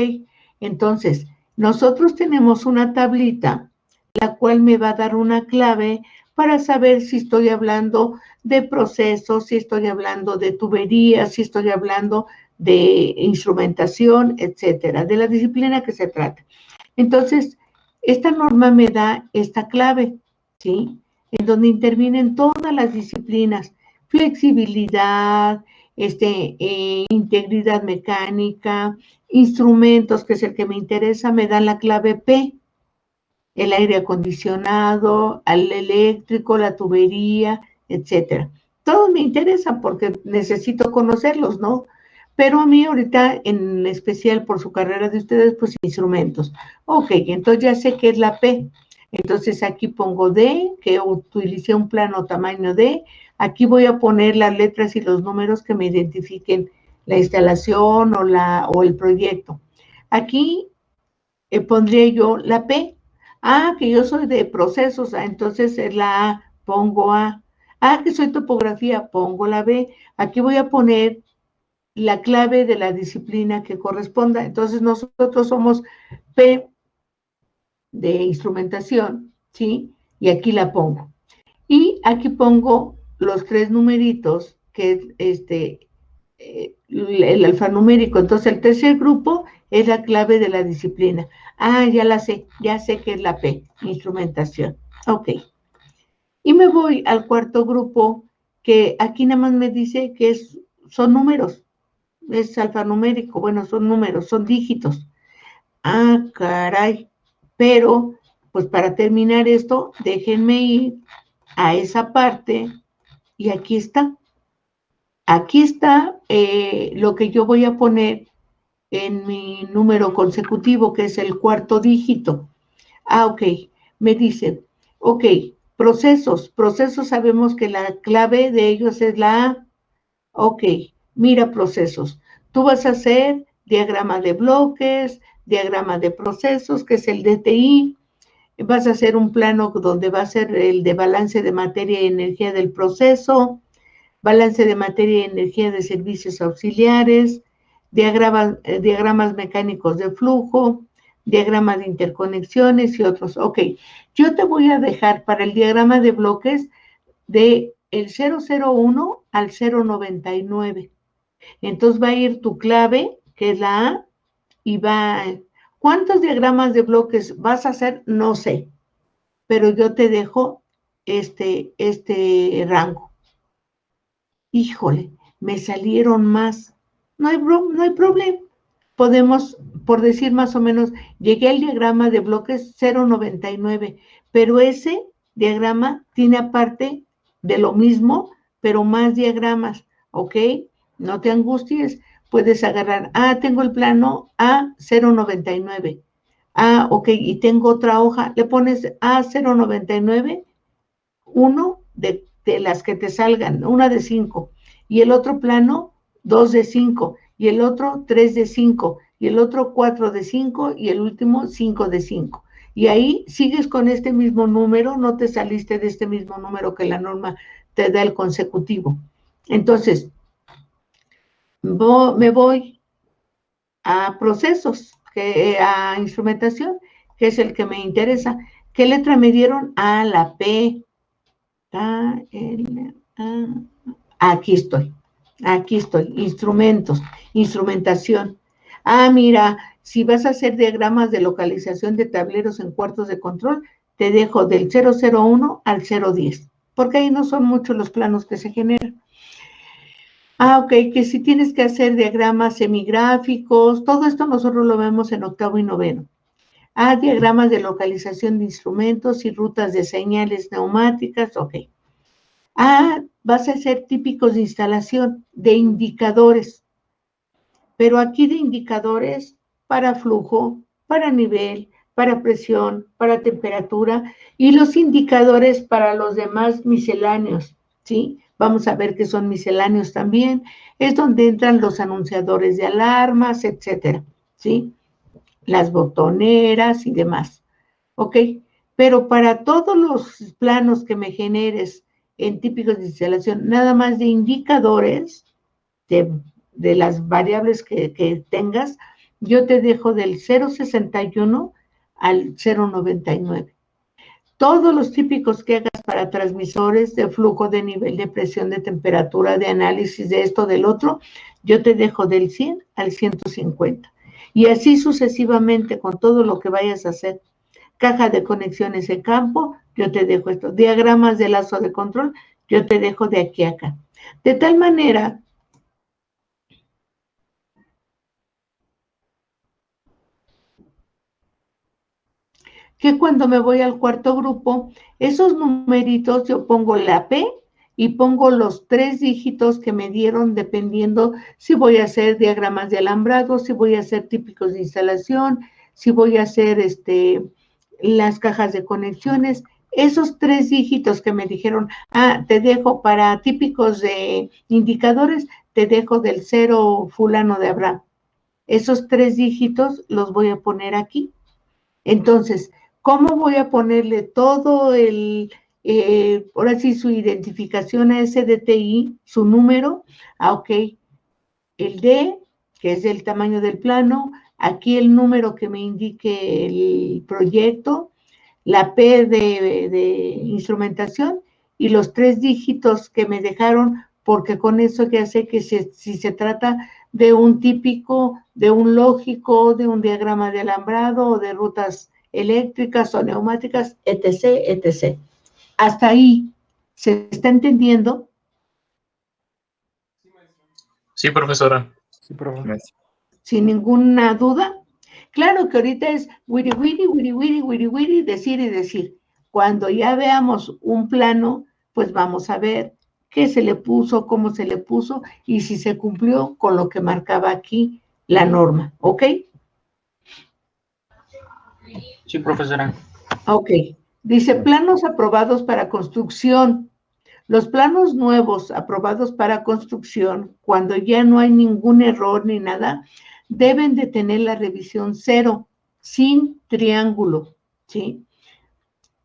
Entonces, nosotros tenemos una tablita, la cual me va a dar una clave para saber si estoy hablando de procesos, si estoy hablando de tuberías, si estoy hablando de instrumentación, etcétera, de la disciplina que se trata. Entonces, Esta norma me da esta clave, ¿sí? En donde intervienen todas las disciplinas, flexibilidad, integridad mecánica, instrumentos, que es el que me interesa, me dan la clave P, el aire acondicionado, el eléctrico, la tubería, etcétera. Todos me interesan porque necesito conocerlos, ¿no? Pero a mí ahorita, en especial por su carrera de ustedes, pues instrumentos. Ok, entonces ya sé que es la P. Entonces aquí pongo D, que utilicé un plano tamaño D. Aquí voy a poner las letras y los números que me identifiquen la instalación o el proyecto. Aquí pondría yo la P. Ah, que yo soy de procesos, entonces es la A, pongo A. Ah, que soy topografía, pongo la B. Aquí voy a poner la clave de la disciplina que corresponda. Entonces nosotros somos P de instrumentación, ¿sí? Y aquí la pongo. Y aquí pongo los 3 numeritos, que es el alfanumérico. Entonces el tercer grupo es la clave de la disciplina. Ah, ya sé que es la P, instrumentación. Ok. Y me voy al cuarto grupo, que aquí nada más me dice que son números, es alfanumérico, bueno, son números, son dígitos. Ah, caray. Pero, pues para terminar esto, déjenme ir a esa parte y aquí está. Aquí está lo que yo voy a poner en mi número consecutivo, que es el cuarto dígito. Ah, ok. Me dicen, ok, procesos sabemos que la clave de ellos es la A. Ok, mira procesos. Tú vas a hacer diagrama de bloques, diagrama de procesos, que es el DTI. Vas a hacer un plano donde va a ser el de balance de materia y energía del proceso, balance de materia y energía de servicios auxiliares, diagramas mecánicos de flujo, diagrama de interconexiones y otros. Ok, yo te voy a dejar para el diagrama de bloques de el 001 al 099. Entonces va a ir tu clave, que es la A, y va... ¿Cuántos diagramas de bloques vas a hacer? No sé, pero yo te dejo este rango. Híjole, me salieron más. No hay problema. Podemos, por decir más o menos, llegué al diagrama de bloques 099, pero ese diagrama tiene aparte de lo mismo, pero más diagramas, ¿ok? No te angusties, puedes agarrar, tengo el plano A099. Ok, y tengo otra hoja, le pones A099, uno de las que te salgan, una de 5, y el otro plano, 2 de 5, y el otro 3 de 5, y el otro 4 de 5, y el último 5 de 5. Y ahí sigues con este mismo número, no te saliste de este mismo número que la norma te da el consecutivo. Entonces, me voy a procesos, a instrumentación, que es el que me interesa. ¿Qué letra me dieron? La P. Aquí estoy, instrumentación. Mira, si vas a hacer diagramas de localización de tableros en cuartos de control, te dejo del 001 al 010, porque ahí no son muchos los planos que se generan. Ok, que si tienes que hacer diagramas semigráficos, todo esto nosotros lo vemos en octavo y noveno. Diagramas de localización de instrumentos y rutas de señales neumáticas, ok. Vas a ser típicos de instalación, de indicadores, pero aquí de indicadores para flujo, para nivel, para presión, para temperatura, y los indicadores para los demás misceláneos, ¿sí? Vamos a ver que son misceláneos también, es donde entran los anunciadores de alarmas, etcétera, ¿sí? Las botoneras y demás, ¿ok? Pero para todos los planos que me generes en típicos de instalación, nada más de indicadores de las variables que tengas, yo te dejo del 061 al 099. Todos los típicos que hagas para transmisores de flujo, de nivel, de presión, de temperatura, de análisis, de esto, del otro, yo te dejo del 100 al 150. Y así sucesivamente con todo lo que vayas a hacer. caja de conexiones en campo, yo te dejo esto. Diagramas de lazo de control, yo te dejo de aquí a acá. De tal manera que cuando me voy al cuarto grupo, esos numeritos yo pongo la P y pongo los 3 dígitos que me dieron dependiendo si voy a hacer diagramas de alambrado, si voy a hacer típicos de instalación, si voy a hacer las cajas de conexiones. Esos 3 dígitos que me dijeron, te dejo para típicos de indicadores, te dejo del 0 fulano de Abraham. Esos 3 dígitos los voy a poner aquí. Entonces, ¿cómo voy a ponerle todo ahora sí, su identificación a ese DTI, su número? Ok, el D, que es el tamaño del plano, aquí el número que me indique el proyecto, la P de instrumentación y los 3 dígitos que me dejaron, porque con eso ya sé que si se trata de un típico, de un lógico, de un diagrama de alambrado o de rutas eléctricas o neumáticas, etc., etc. Hasta ahí, ¿se está entendiendo? Sí, profesora. Sí, profe. Sin ninguna duda. Claro que ahorita es wiri wiri, wiri wiri, wiri wiri, decir y decir. Cuando ya veamos un plano, pues vamos a ver qué se le puso, cómo se le puso y si se cumplió con lo que marcaba aquí la norma, ¿ok? Sí, profesora. Ok. Dice planos aprobados para construcción. Los planos nuevos aprobados para construcción, cuando ya no hay ningún error ni nada, deben de tener la revisión 0, sin triángulo, ¿sí?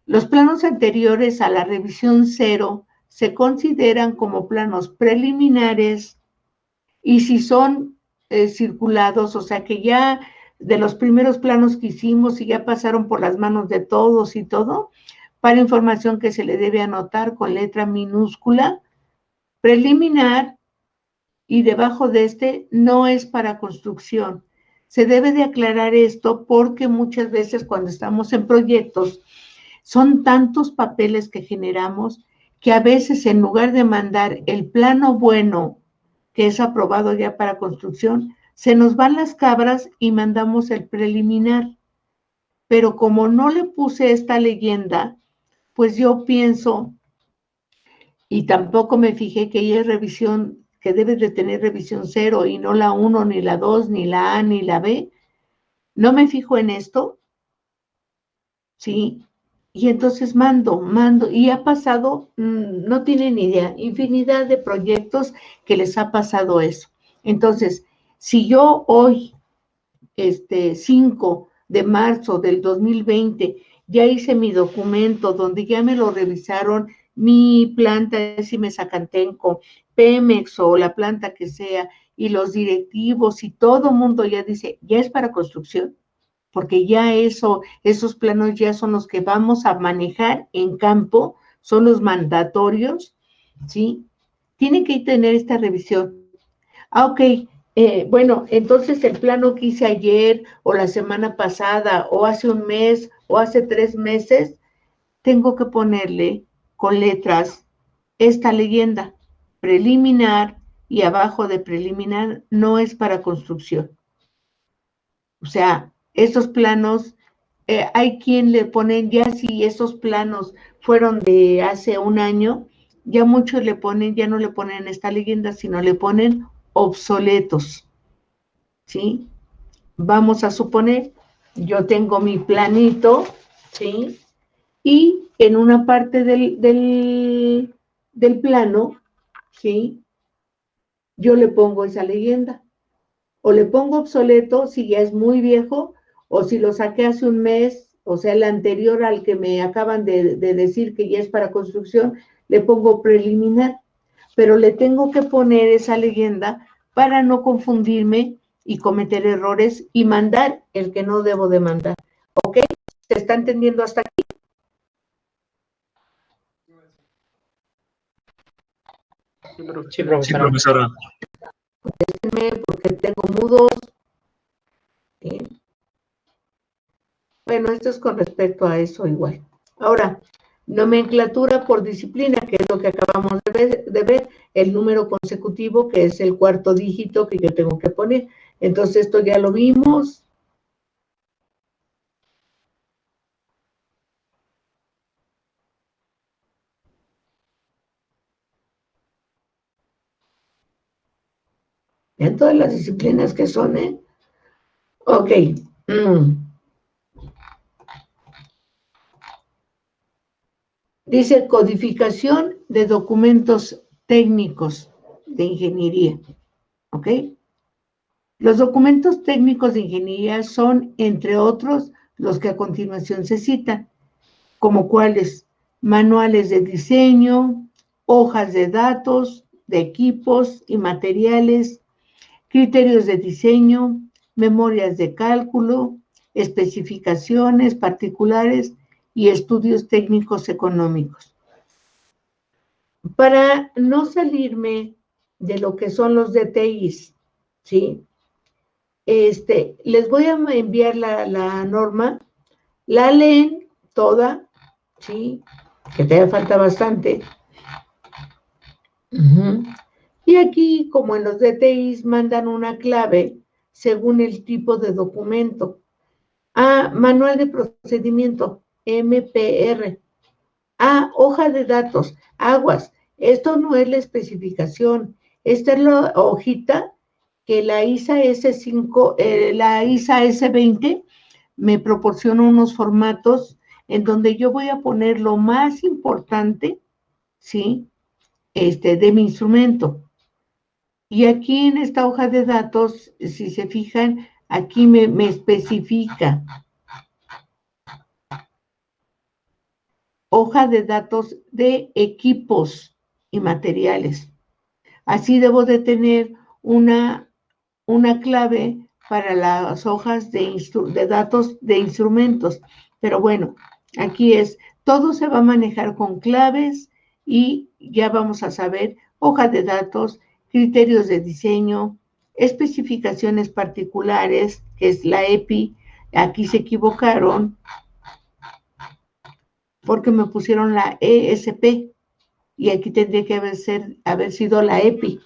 Los planos anteriores a la revisión 0 se consideran como planos preliminares y si son circulados, o sea que ya de los primeros planos que hicimos y ya pasaron por las manos de todos y todo, para información que se le debe anotar con letra minúscula, preliminar, y debajo de este no es para construcción. Se debe de aclarar esto porque muchas veces cuando estamos en proyectos son tantos papeles que generamos que a veces en lugar de mandar el plano bueno que es aprobado ya para construcción, se nos van las cabras y mandamos el preliminar. Pero como no le puse esta leyenda, pues yo pienso, y tampoco me fijé que ella es revisión, que debe de tener revisión 0 y no la 1, ni la 2, ni la A, ni la B. No me fijo en esto, ¿sí? Y entonces mando, y ha pasado, no tienen idea, infinidad de proyectos que les ha pasado eso. Entonces, si yo hoy, 5 de marzo del 2020, ya hice mi documento donde ya me lo revisaron, mi planta es Imesacantenco, Pemex o la planta que sea, y los directivos y todo mundo ya dice, ya es para construcción, porque ya esos planos ya son los que vamos a manejar en campo, son los mandatorios, ¿sí? Tiene que tener esta revisión. Ok, bueno, entonces el plano que hice ayer o la semana pasada o hace un mes o hace 3 meses, tengo que ponerle con letras esta leyenda, preliminar, y abajo de preliminar no es para construcción. O sea, esos planos, hay quien le ponen, ya si esos planos fueron de hace un año, ya muchos le ponen, ya no le ponen esta leyenda, sino le ponen obsoletos, ¿sí? Vamos a suponer, yo tengo mi planito, ¿sí? Y en una parte del plano, ¿sí? Yo le pongo esa leyenda. O le pongo obsoleto si ya es muy viejo, o si lo saqué hace un mes, o sea, el anterior al que me acaban de decir que ya es para construcción, le pongo preliminar. Pero le tengo que poner esa leyenda para no confundirme y cometer errores y mandar el que no debo de mandar. ¿Ok? ¿Se está entendiendo hasta aquí? Sí, profesora. Sí, profesora. Porque tengo mudos. Bueno, esto es con respecto a eso igual. Ahora, nomenclatura por disciplina, que es lo que acabamos de ver, el número consecutivo, que es el cuarto dígito que yo tengo que poner. Entonces, esto ya lo vimos. En todas las disciplinas que son, ¿eh? Ok. Dice codificación de documentos técnicos de ingeniería. ¿Ok? Los documentos técnicos de ingeniería son, entre otros, los que a continuación se citan, como cuáles: manuales de diseño, hojas de datos, de equipos y materiales, criterios de diseño, memorias de cálculo, especificaciones particulares y estudios técnicos económicos. Para no salirme de lo que son los DTIs, ¿sí? Les voy a enviar la norma, la leen toda, ¿sí? Que te falta bastante. Y aquí, como en los DTIs, mandan una clave según el tipo de documento. Manual de procedimiento, MPR. Hoja de datos, aguas. Esto no es la especificación. Esta es la hojita que la ISA S5, la ISA S20 me proporciona unos formatos en donde yo voy a poner lo más importante, ¿sí? De mi instrumento. Y aquí en esta hoja de datos, si se fijan, aquí me especifica hoja de datos de equipos y materiales. Así debo de tener una clave para las hojas de datos de instrumentos. Pero bueno, aquí todo se va a manejar con claves y ya vamos a saber hoja de datos, criterios de diseño, especificaciones particulares, que es la EPI. Aquí se equivocaron porque me pusieron la ESP y aquí tendría que haber sido la EPI,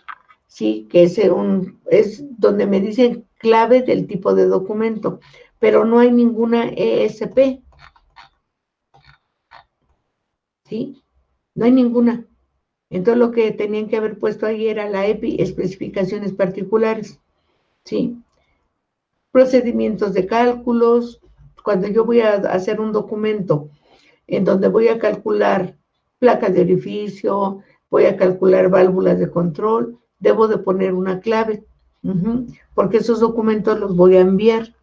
¿sí? Que es donde me dicen clave del tipo de documento, pero no hay ninguna ESP, ¿sí? No hay ninguna. Entonces lo que tenían que haber puesto ahí era la EPI, especificaciones particulares, ¿sí? Procedimientos de cálculos. Cuando yo voy a hacer un documento en donde voy a calcular placas de orificio, voy a calcular válvulas de control, debo de poner una clave, porque esos documentos los voy a enviar,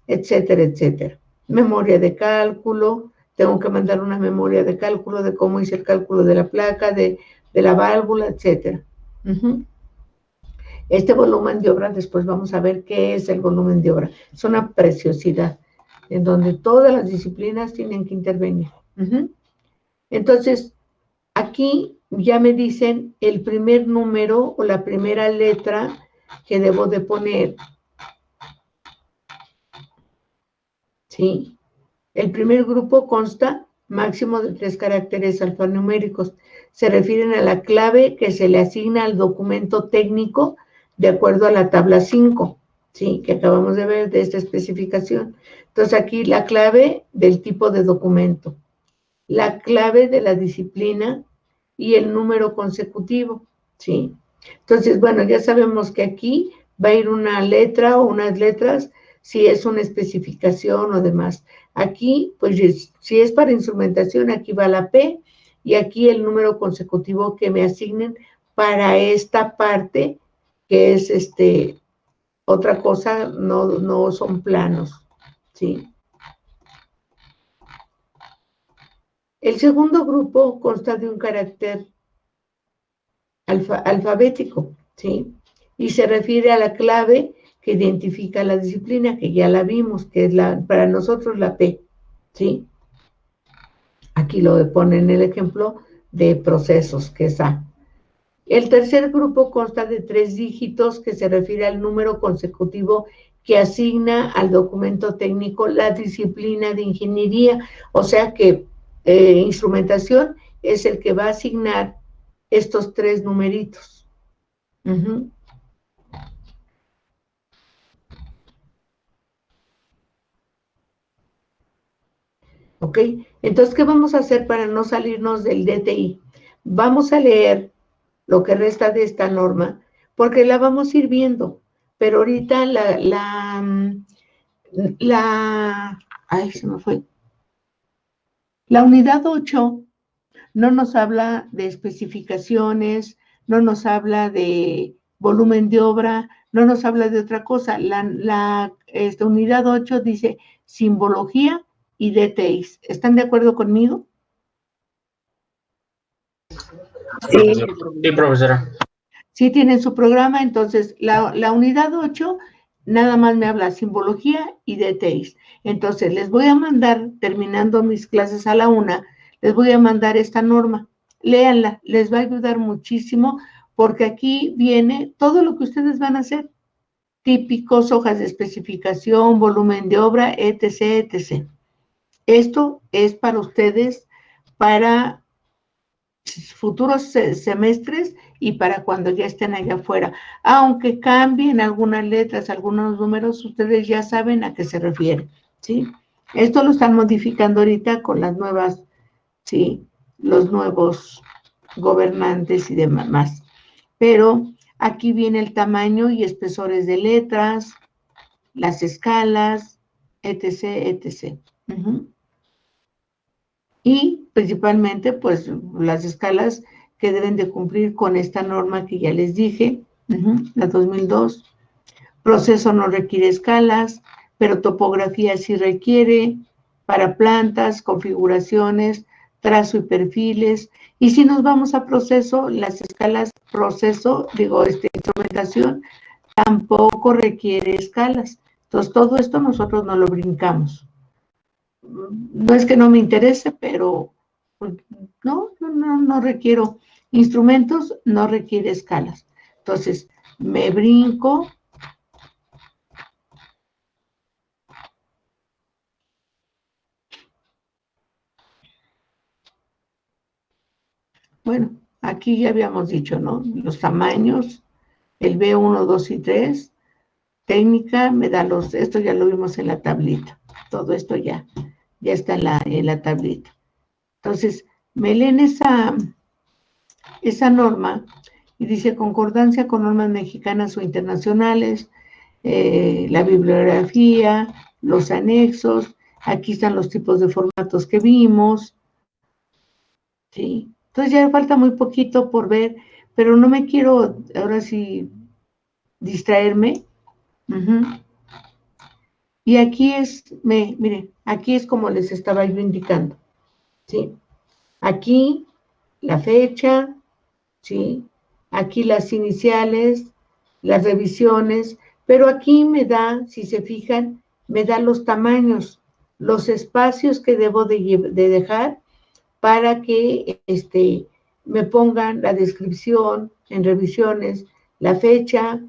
etcétera, etcétera. Memoria de cálculo, tengo que mandar una memoria de cálculo de cómo hice el cálculo de la placa, de la válvula, etcétera. Este volumen de obra, después vamos a ver qué es el volumen de obra. Es una preciosidad, en donde todas las disciplinas tienen que intervenir. Entonces, aquí ya me dicen el primer número o la primera letra que debo de poner. ¿Sí? El primer grupo consta máximo de 3 caracteres alfanuméricos. Se refieren a la clave que se le asigna al documento técnico de acuerdo a la tabla 5, ¿sí? Que acabamos de ver de esta especificación. Entonces, aquí la clave del tipo de documento, la clave de la disciplina y el número consecutivo, ¿sí? Entonces, bueno, ya sabemos que aquí va a ir una letra o unas letras si es una especificación o demás. Aquí, pues, si es para instrumentación, aquí va la P y aquí el número consecutivo que me asignen para esta parte, que es otra cosa, no son planos, ¿sí? El segundo grupo consta de un carácter alfabético, ¿sí? Y se refiere a la clave que identifica la disciplina, que ya la vimos, que es para nosotros la P, ¿sí? Aquí lo pone en el ejemplo de procesos, que es A. El tercer grupo consta de 3 dígitos, que se refiere al número consecutivo que asigna al documento técnico la disciplina de ingeniería, o sea que instrumentación es el que va a asignar estos 3 numeritos. Uh-huh. ¿Ok? Entonces, ¿qué vamos a hacer para no salirnos del DTI? Vamos a leer lo que resta de esta norma, porque la vamos a ir viendo, pero ahorita ay, se me fue. La unidad 8 no nos habla de especificaciones, no nos habla de volumen de obra, no nos habla de otra cosa. Esta unidad 8 dice simbología y DTIs. ¿Están de acuerdo conmigo? Sí, sí, profesora. Sí tienen su programa, entonces la unidad 8 nada más me habla simbología y DTIs. Entonces les voy a mandar, terminando mis clases a la 1, les voy a mandar esta norma. Léanla, les va a ayudar muchísimo porque aquí viene todo lo que ustedes van a hacer. Típicos, hojas de especificación, volumen de obra, etc., etc. Esto es para ustedes, para futuros semestres y para cuando ya estén allá afuera. Aunque cambien algunas letras, algunos números, ustedes ya saben a qué se refiere, ¿sí? Esto lo están modificando ahorita con las nuevas, ¿sí? Los nuevos gobernantes y demás. Pero aquí viene el tamaño y espesores de letras, las escalas, etc., etc. Uh-huh. Y principalmente, pues, las escalas que deben de cumplir con esta norma que ya les dije, la 2002. Proceso no requiere escalas, pero topografía sí requiere, para plantas, configuraciones, trazo y perfiles. Y si nos vamos a proceso, las escalas proceso, instrumentación, tampoco requiere escalas. Entonces, todo esto nosotros no lo brincamos. No es que no me interese, pero pues, no requiero instrumentos, no requiere escalas. Entonces, me brinco. Bueno, aquí ya habíamos dicho, ¿no? Los tamaños, el B1, 2 y 3. Técnica, me da esto ya lo vimos en la tablita. Todo esto ya está en la tablita. Entonces, me leen esa norma y dice concordancia con normas mexicanas o internacionales, la bibliografía, los anexos, aquí están los tipos de formatos que vimos, ¿sí? Entonces ya falta muy poquito por ver, pero no me quiero ahora sí distraerme. Y aquí miren, aquí es como les estaba yo indicando, ¿sí? Aquí la fecha, ¿sí? Aquí las iniciales, las revisiones, pero aquí me da, si se fijan, me da los tamaños, los espacios que debo de dejar para que me pongan la descripción en revisiones, la fecha,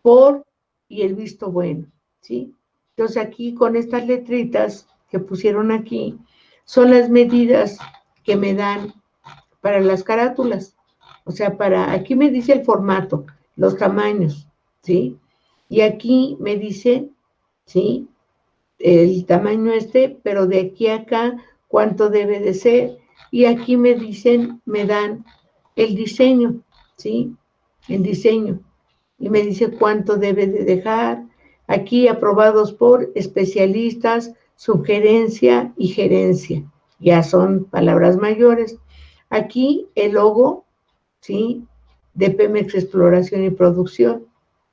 por y el visto bueno, ¿sí? Entonces aquí con estas letritas que pusieron aquí, son las medidas que me dan para las carátulas. O sea, aquí me dice el formato, los tamaños, ¿sí? Y aquí me dice, ¿sí? El tamaño pero de aquí a acá, cuánto debe de ser. Y aquí me dan el diseño, ¿sí? El diseño. Y me dice cuánto debe de dejar. Aquí aprobados por especialistas, sugerencia y gerencia. Ya son palabras mayores. Aquí el logo, ¿sí? De Pemex Exploración y Producción,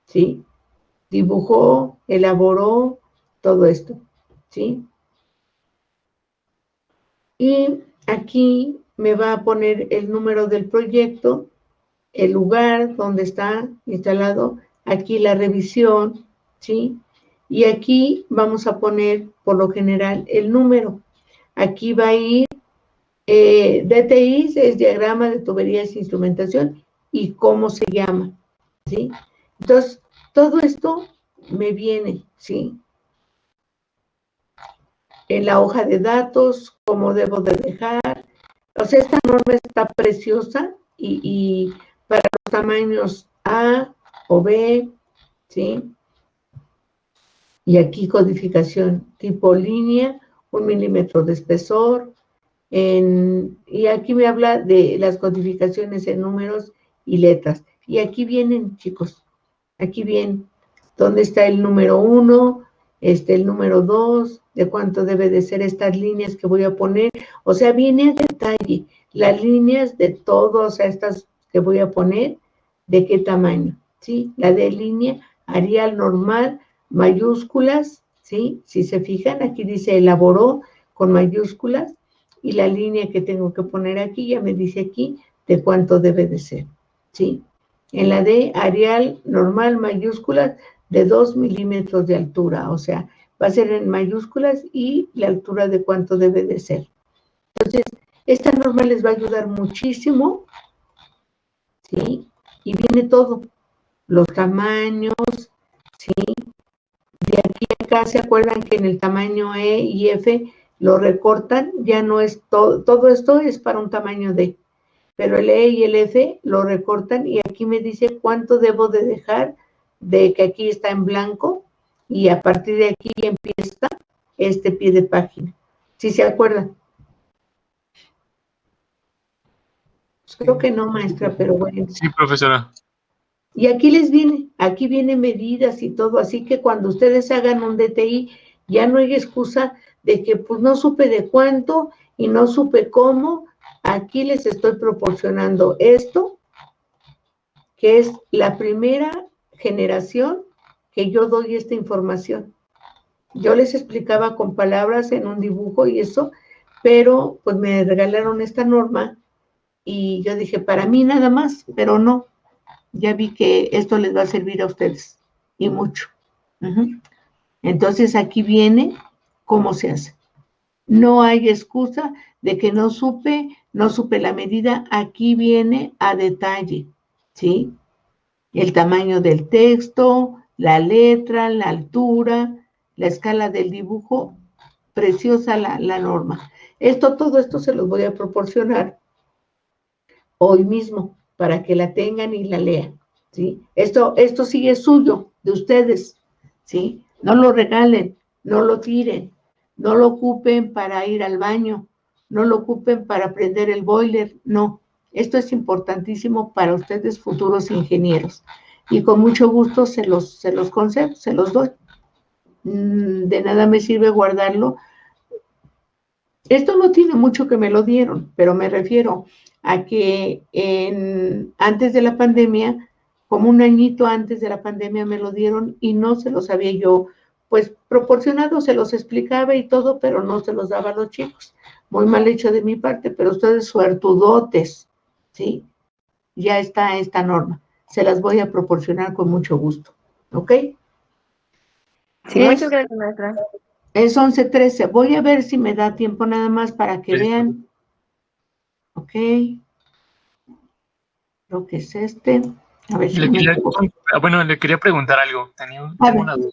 ¿sí? Dibujó, elaboró, todo esto, ¿sí? Y aquí me va a poner el número del proyecto, el lugar donde está instalado, aquí la revisión, ¿sí? Y aquí vamos a poner, por lo general, el número. Aquí va a ir DTI, es diagrama de tuberías e instrumentación, y cómo se llama, ¿sí? Entonces, todo esto me viene, ¿sí? En la hoja de datos, cómo debo de dejar. O sea, esta norma está preciosa y para los tamaños A o B, ¿sí? Y aquí codificación tipo línea, 1 milímetro de espesor. Y aquí me habla de las codificaciones en números y letras. Y aquí vienen, chicos, aquí vienen, dónde está el número 1, el número 2, de cuánto debe de ser estas líneas que voy a poner. O sea, viene a detalle las líneas de todas estas que voy a poner, de qué tamaño, ¿sí? La de línea, Arial normal, mayúsculas, ¿sí? Si se fijan, aquí dice elaboró con mayúsculas, y la línea que tengo que poner aquí, ya me dice aquí de cuánto debe de ser, ¿sí? En la de Arial normal mayúsculas de 2 milímetros de altura, o sea, va a ser en mayúsculas y la altura de cuánto debe de ser. Entonces, esta norma les va a ayudar muchísimo, ¿sí? Y viene todo, los tamaños, ¿sí? De aquí a acá, ¿se acuerdan que en el tamaño E y F lo recortan? Ya no es todo esto es para un tamaño D, pero el E y el F lo recortan y aquí me dice cuánto debo de dejar de que aquí está en blanco y a partir de aquí empieza este pie de página. ¿Sí se acuerdan? Creo que no, maestra, pero bueno. Sí, profesora. Y aquí aquí vienen medidas y todo, así que cuando ustedes hagan un DTI, ya no hay excusa de que pues no supe de cuánto y no supe cómo. Aquí les estoy proporcionando esto, que es la primera generación que yo doy esta información. Yo les explicaba con palabras en un dibujo y eso, pero pues me regalaron esta norma y yo dije, para mí nada más, pero no. Ya vi que esto les va a servir a ustedes, y mucho. Entonces, aquí viene cómo se hace. No hay excusa de que no supe la medida, aquí viene a detalle, ¿sí? El tamaño del texto, la letra, la altura, la escala del dibujo, preciosa la norma. Todo esto se los voy a proporcionar hoy mismo, para que la tengan y la lean, ¿sí? Esto sí es suyo, de ustedes, ¿sí? No lo regalen, no lo tiren, no lo ocupen para ir al baño, no lo ocupen para prender el boiler, no. Esto es importantísimo para ustedes, futuros ingenieros. Y con mucho gusto se los concedo, se los doy. De nada me sirve guardarlo. Esto no tiene mucho que me lo dieron, pero me refiero a que antes de la pandemia, como un añito antes de la pandemia me lo dieron y no se los había yo, pues, proporcionado, se los explicaba y todo, pero no se los daba a los chicos. Muy mal hecho de mi parte, pero ustedes suertudotes, ¿sí? Ya está esta norma. Se las voy a proporcionar con mucho gusto, ¿ok? Sí, muchas gracias, maestra. Es 11:13. Voy a ver si me da tiempo nada más para que vean. Ok. Creo que es este. A ver si no me equivoco. Bueno, le quería preguntar algo. Tengo una duda.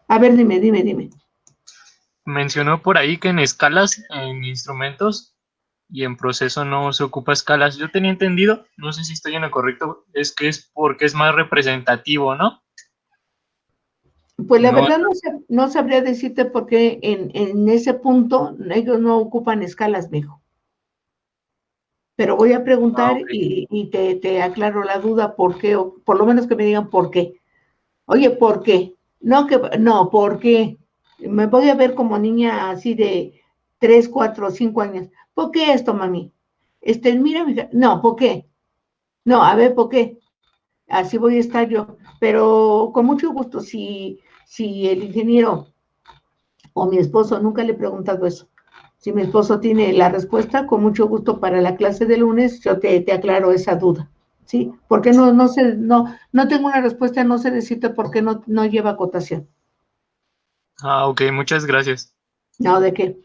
A ver, dime. Mencionó por ahí que en escalas, en instrumentos y en proceso no se ocupa escalas. Yo tenía entendido, no sé si estoy en lo correcto, es que es porque es más representativo, ¿no? Pues la No, verdad no sabría decirte por qué en ese punto ellos no ocupan escalas, mijo. Pero voy a preguntar okay. y te aclaro la duda por qué, o por lo menos que me digan por qué. Oye, ¿por qué? No, ¿por qué? Me voy a ver como niña así de 3, 4, 5 años. ¿Por qué esto, mami? Mira, mija, no, ¿por qué? No, a ver, ¿por qué? Así voy a estar yo. Pero con mucho gusto, si el ingeniero o mi esposo, nunca le he preguntado eso. Si mi esposo tiene la respuesta, con mucho gusto para la clase de lunes, yo te aclaro esa duda. ¿Sí? Porque no sé, no tengo una respuesta, no sé decirte por qué no lleva acotación. Ok, muchas gracias. No, ¿de qué?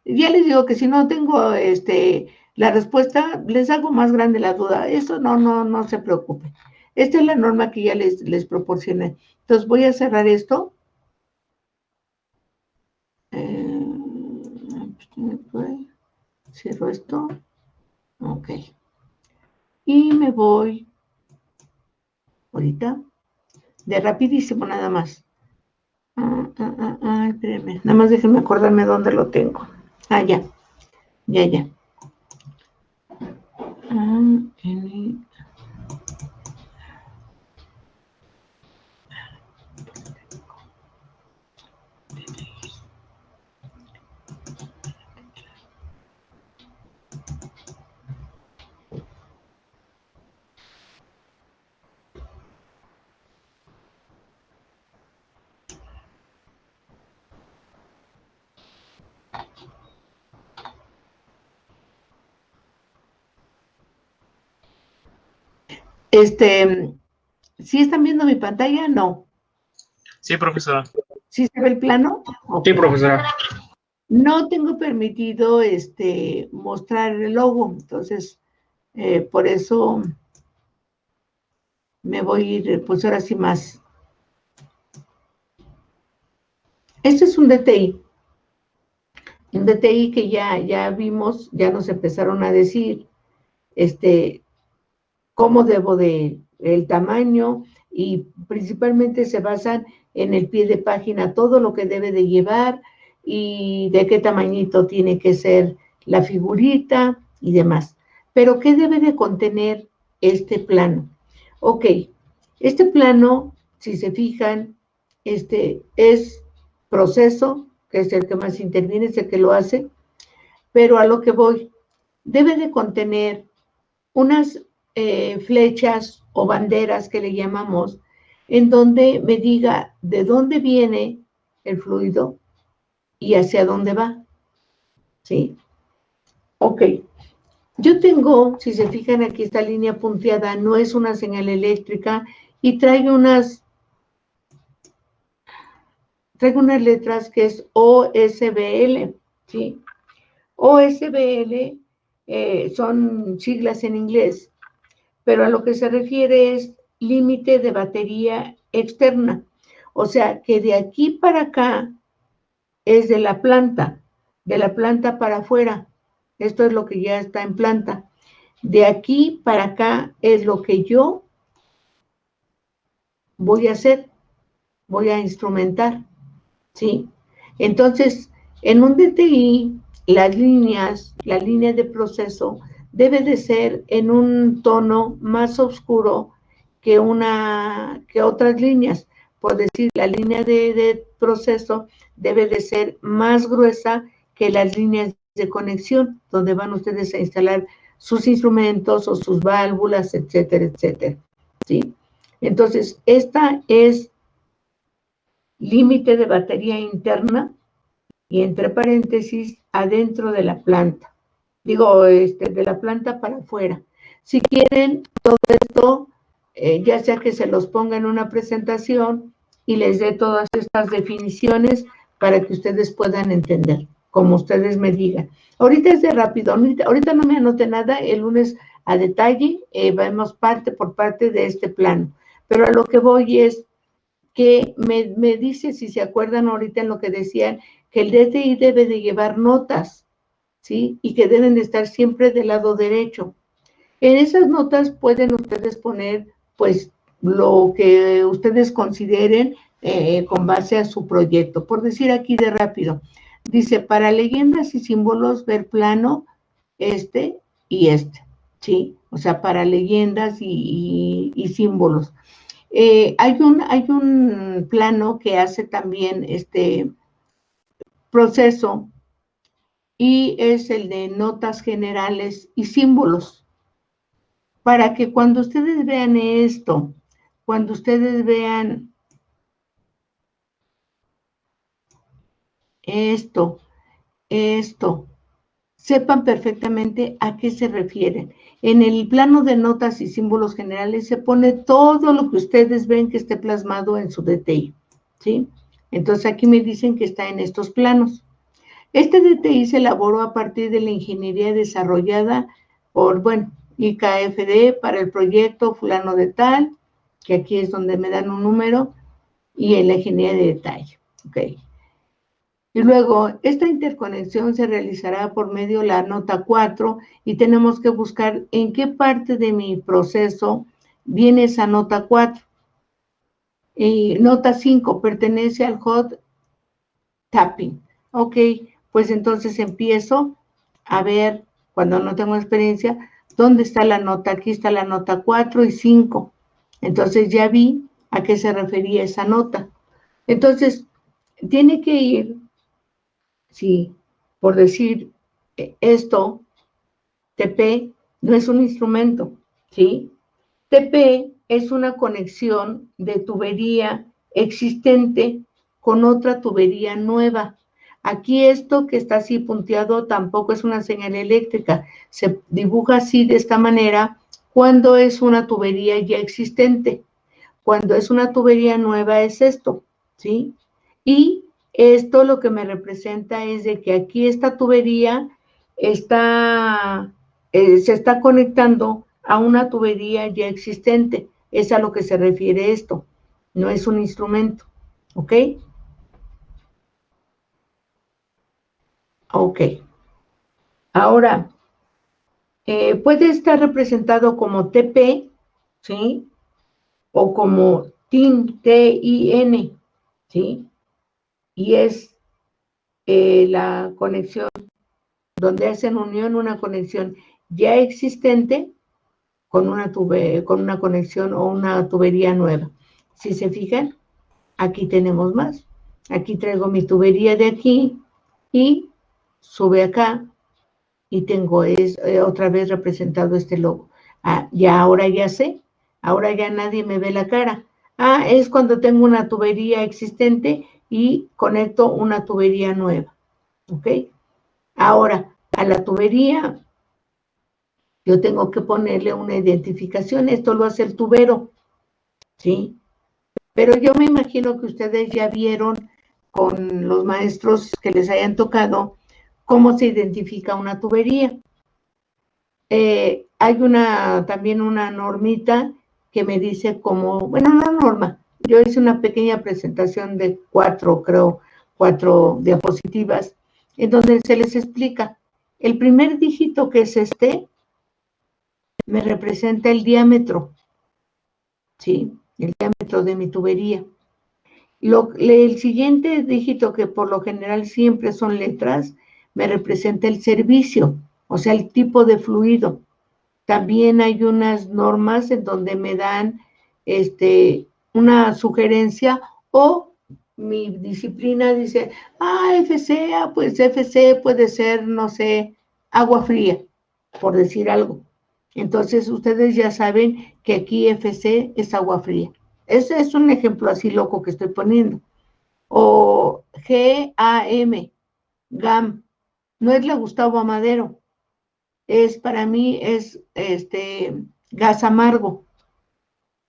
Ya les digo que si no tengo la respuesta, les hago más grande la duda. Eso no se preocupe. Esta es la norma que ya les proporcioné. Entonces voy a cerrar esto. Cierro esto. Ok. Y me voy ahorita de rapidísimo nada más. Espérenme. Nada más déjenme acordarme dónde lo tengo. Ya. ¿Sí están viendo mi pantalla? No. Sí, profesora. ¿Sí se ve el plano? Sí, profesora. No tengo permitido mostrar el logo, entonces por eso me voy a ir, pues ahora sí más. Este es un DTI. Un DTI que ya vimos, ya nos empezaron a decir cómo debo el tamaño, y principalmente se basan en el pie de página, todo lo que debe de llevar y de qué tamañito tiene que ser la figurita y demás. Pero ¿qué debe de contener este plano? Ok, este plano, si se fijan, es proceso, que es el que más interviene, es el que lo hace, pero a lo que voy, debe de contener unas flechas o banderas que le llamamos, en donde me diga de dónde viene el fluido y hacia dónde va. ¿Sí? Ok. Yo tengo, si se fijan aquí, esta línea punteada no es una señal eléctrica y traigo unas letras que es OSBL, ¿sí? OSBL son siglas en inglés, pero a lo que se refiere es límite de batería externa. O sea, que de aquí para acá es de la planta para afuera. Esto es lo que ya está en planta. De aquí para acá es lo que yo voy a hacer, voy a instrumentar, ¿sí? Entonces, en un DTI, la línea de proceso debe de ser en un tono más oscuro que otras líneas. Por decir, la línea de proceso debe de ser más gruesa que las líneas de conexión, donde van ustedes a instalar sus instrumentos o sus válvulas, etcétera, etcétera, ¿sí? Entonces, esta es límite de batería interna, y entre paréntesis, adentro de la planta. Digo, de la planta para afuera. Si quieren, todo esto, ya sea que se los ponga en una presentación y les dé todas estas definiciones para que ustedes puedan entender, como ustedes me digan. Ahorita es de rápido, ahorita no me anoté nada, el lunes a detalle, vemos parte por parte de este plano. Pero a lo que voy es que me dice, si se acuerdan ahorita en lo que decían, que el DTI debe de llevar notas, ¿sí? Y que deben de estar siempre del lado derecho. En esas notas pueden ustedes poner, pues, lo que ustedes consideren con base a su proyecto. Por decir aquí de rápido, dice, para leyendas y símbolos, ver plano y ¿sí? O sea, para leyendas y símbolos. Hay un plano que hace también este proceso, y es el de notas generales y símbolos, para que cuando ustedes vean esto, cuando ustedes vean esto, sepan perfectamente a qué se refieren. En el plano de notas y símbolos generales se pone todo lo que ustedes ven que esté plasmado en su DTI, ¿sí? Entonces aquí me dicen que está en estos planos. Este DTI se elaboró a partir de la ingeniería desarrollada por, IKFD para el proyecto fulano de tal, que aquí es donde me dan un número, y en la ingeniería de detalle. Ok. Y luego, esta interconexión se realizará por medio de la nota 4 y tenemos que buscar en qué parte de mi proceso viene esa nota 4. Y nota 5 pertenece al hot tapping. Ok, pues entonces empiezo a ver, cuando no tengo experiencia, dónde está la nota. Aquí está la nota 4 y 5. Entonces ya vi a qué se refería esa nota. Entonces, tiene que ir, sí, por decir esto, TP no es un instrumento, ¿sí? TP es una conexión de tubería existente con otra tubería nueva. Aquí esto que está así punteado tampoco es una señal eléctrica. Se dibuja así de esta manera cuando es una tubería ya existente. Cuando es una tubería nueva es esto, ¿sí? Y esto lo que me representa es de que aquí esta tubería está, se está conectando a una tubería ya existente. Es a lo que se refiere esto. No es un instrumento, ¿ok? Ok. Ahora, puede estar representado como TP, ¿sí? O como TIN, T-I-N, ¿sí? Y es la conexión donde hacen unión una conexión ya existente con una conexión o una tubería nueva. Si se fijan, aquí tenemos más. Aquí traigo mi tubería de aquí y sube acá y tengo otra vez representado este logo. Ah, ya ahora ya sé, ahora ya nadie me ve la cara. Ah, es cuando tengo una tubería existente y conecto una tubería nueva. ¿Ok? Ahora, a la tubería yo tengo que ponerle una identificación. Esto lo hace el tubero, ¿sí? Pero yo me imagino que ustedes ya vieron con los maestros que les hayan tocado cómo se identifica una tubería. Hay también una normita que me dice cómo, bueno, no norma, yo hice una pequeña presentación de 4 diapositivas, en donde se les explica. El primer dígito, que es este, me representa el diámetro, ¿sí? El diámetro de mi tubería. El siguiente dígito, que por lo general siempre son letras, me representa el servicio, o sea, el tipo de fluido. También hay unas normas en donde me dan una sugerencia, o mi disciplina dice, FCA, pues FC puede ser, no sé, agua fría, por decir algo. Entonces, ustedes ya saben que aquí FC es agua fría. Ese es un ejemplo así loco que estoy poniendo. O GAM, GAM, no es la Gustavo Amadero, para mí es gas amargo,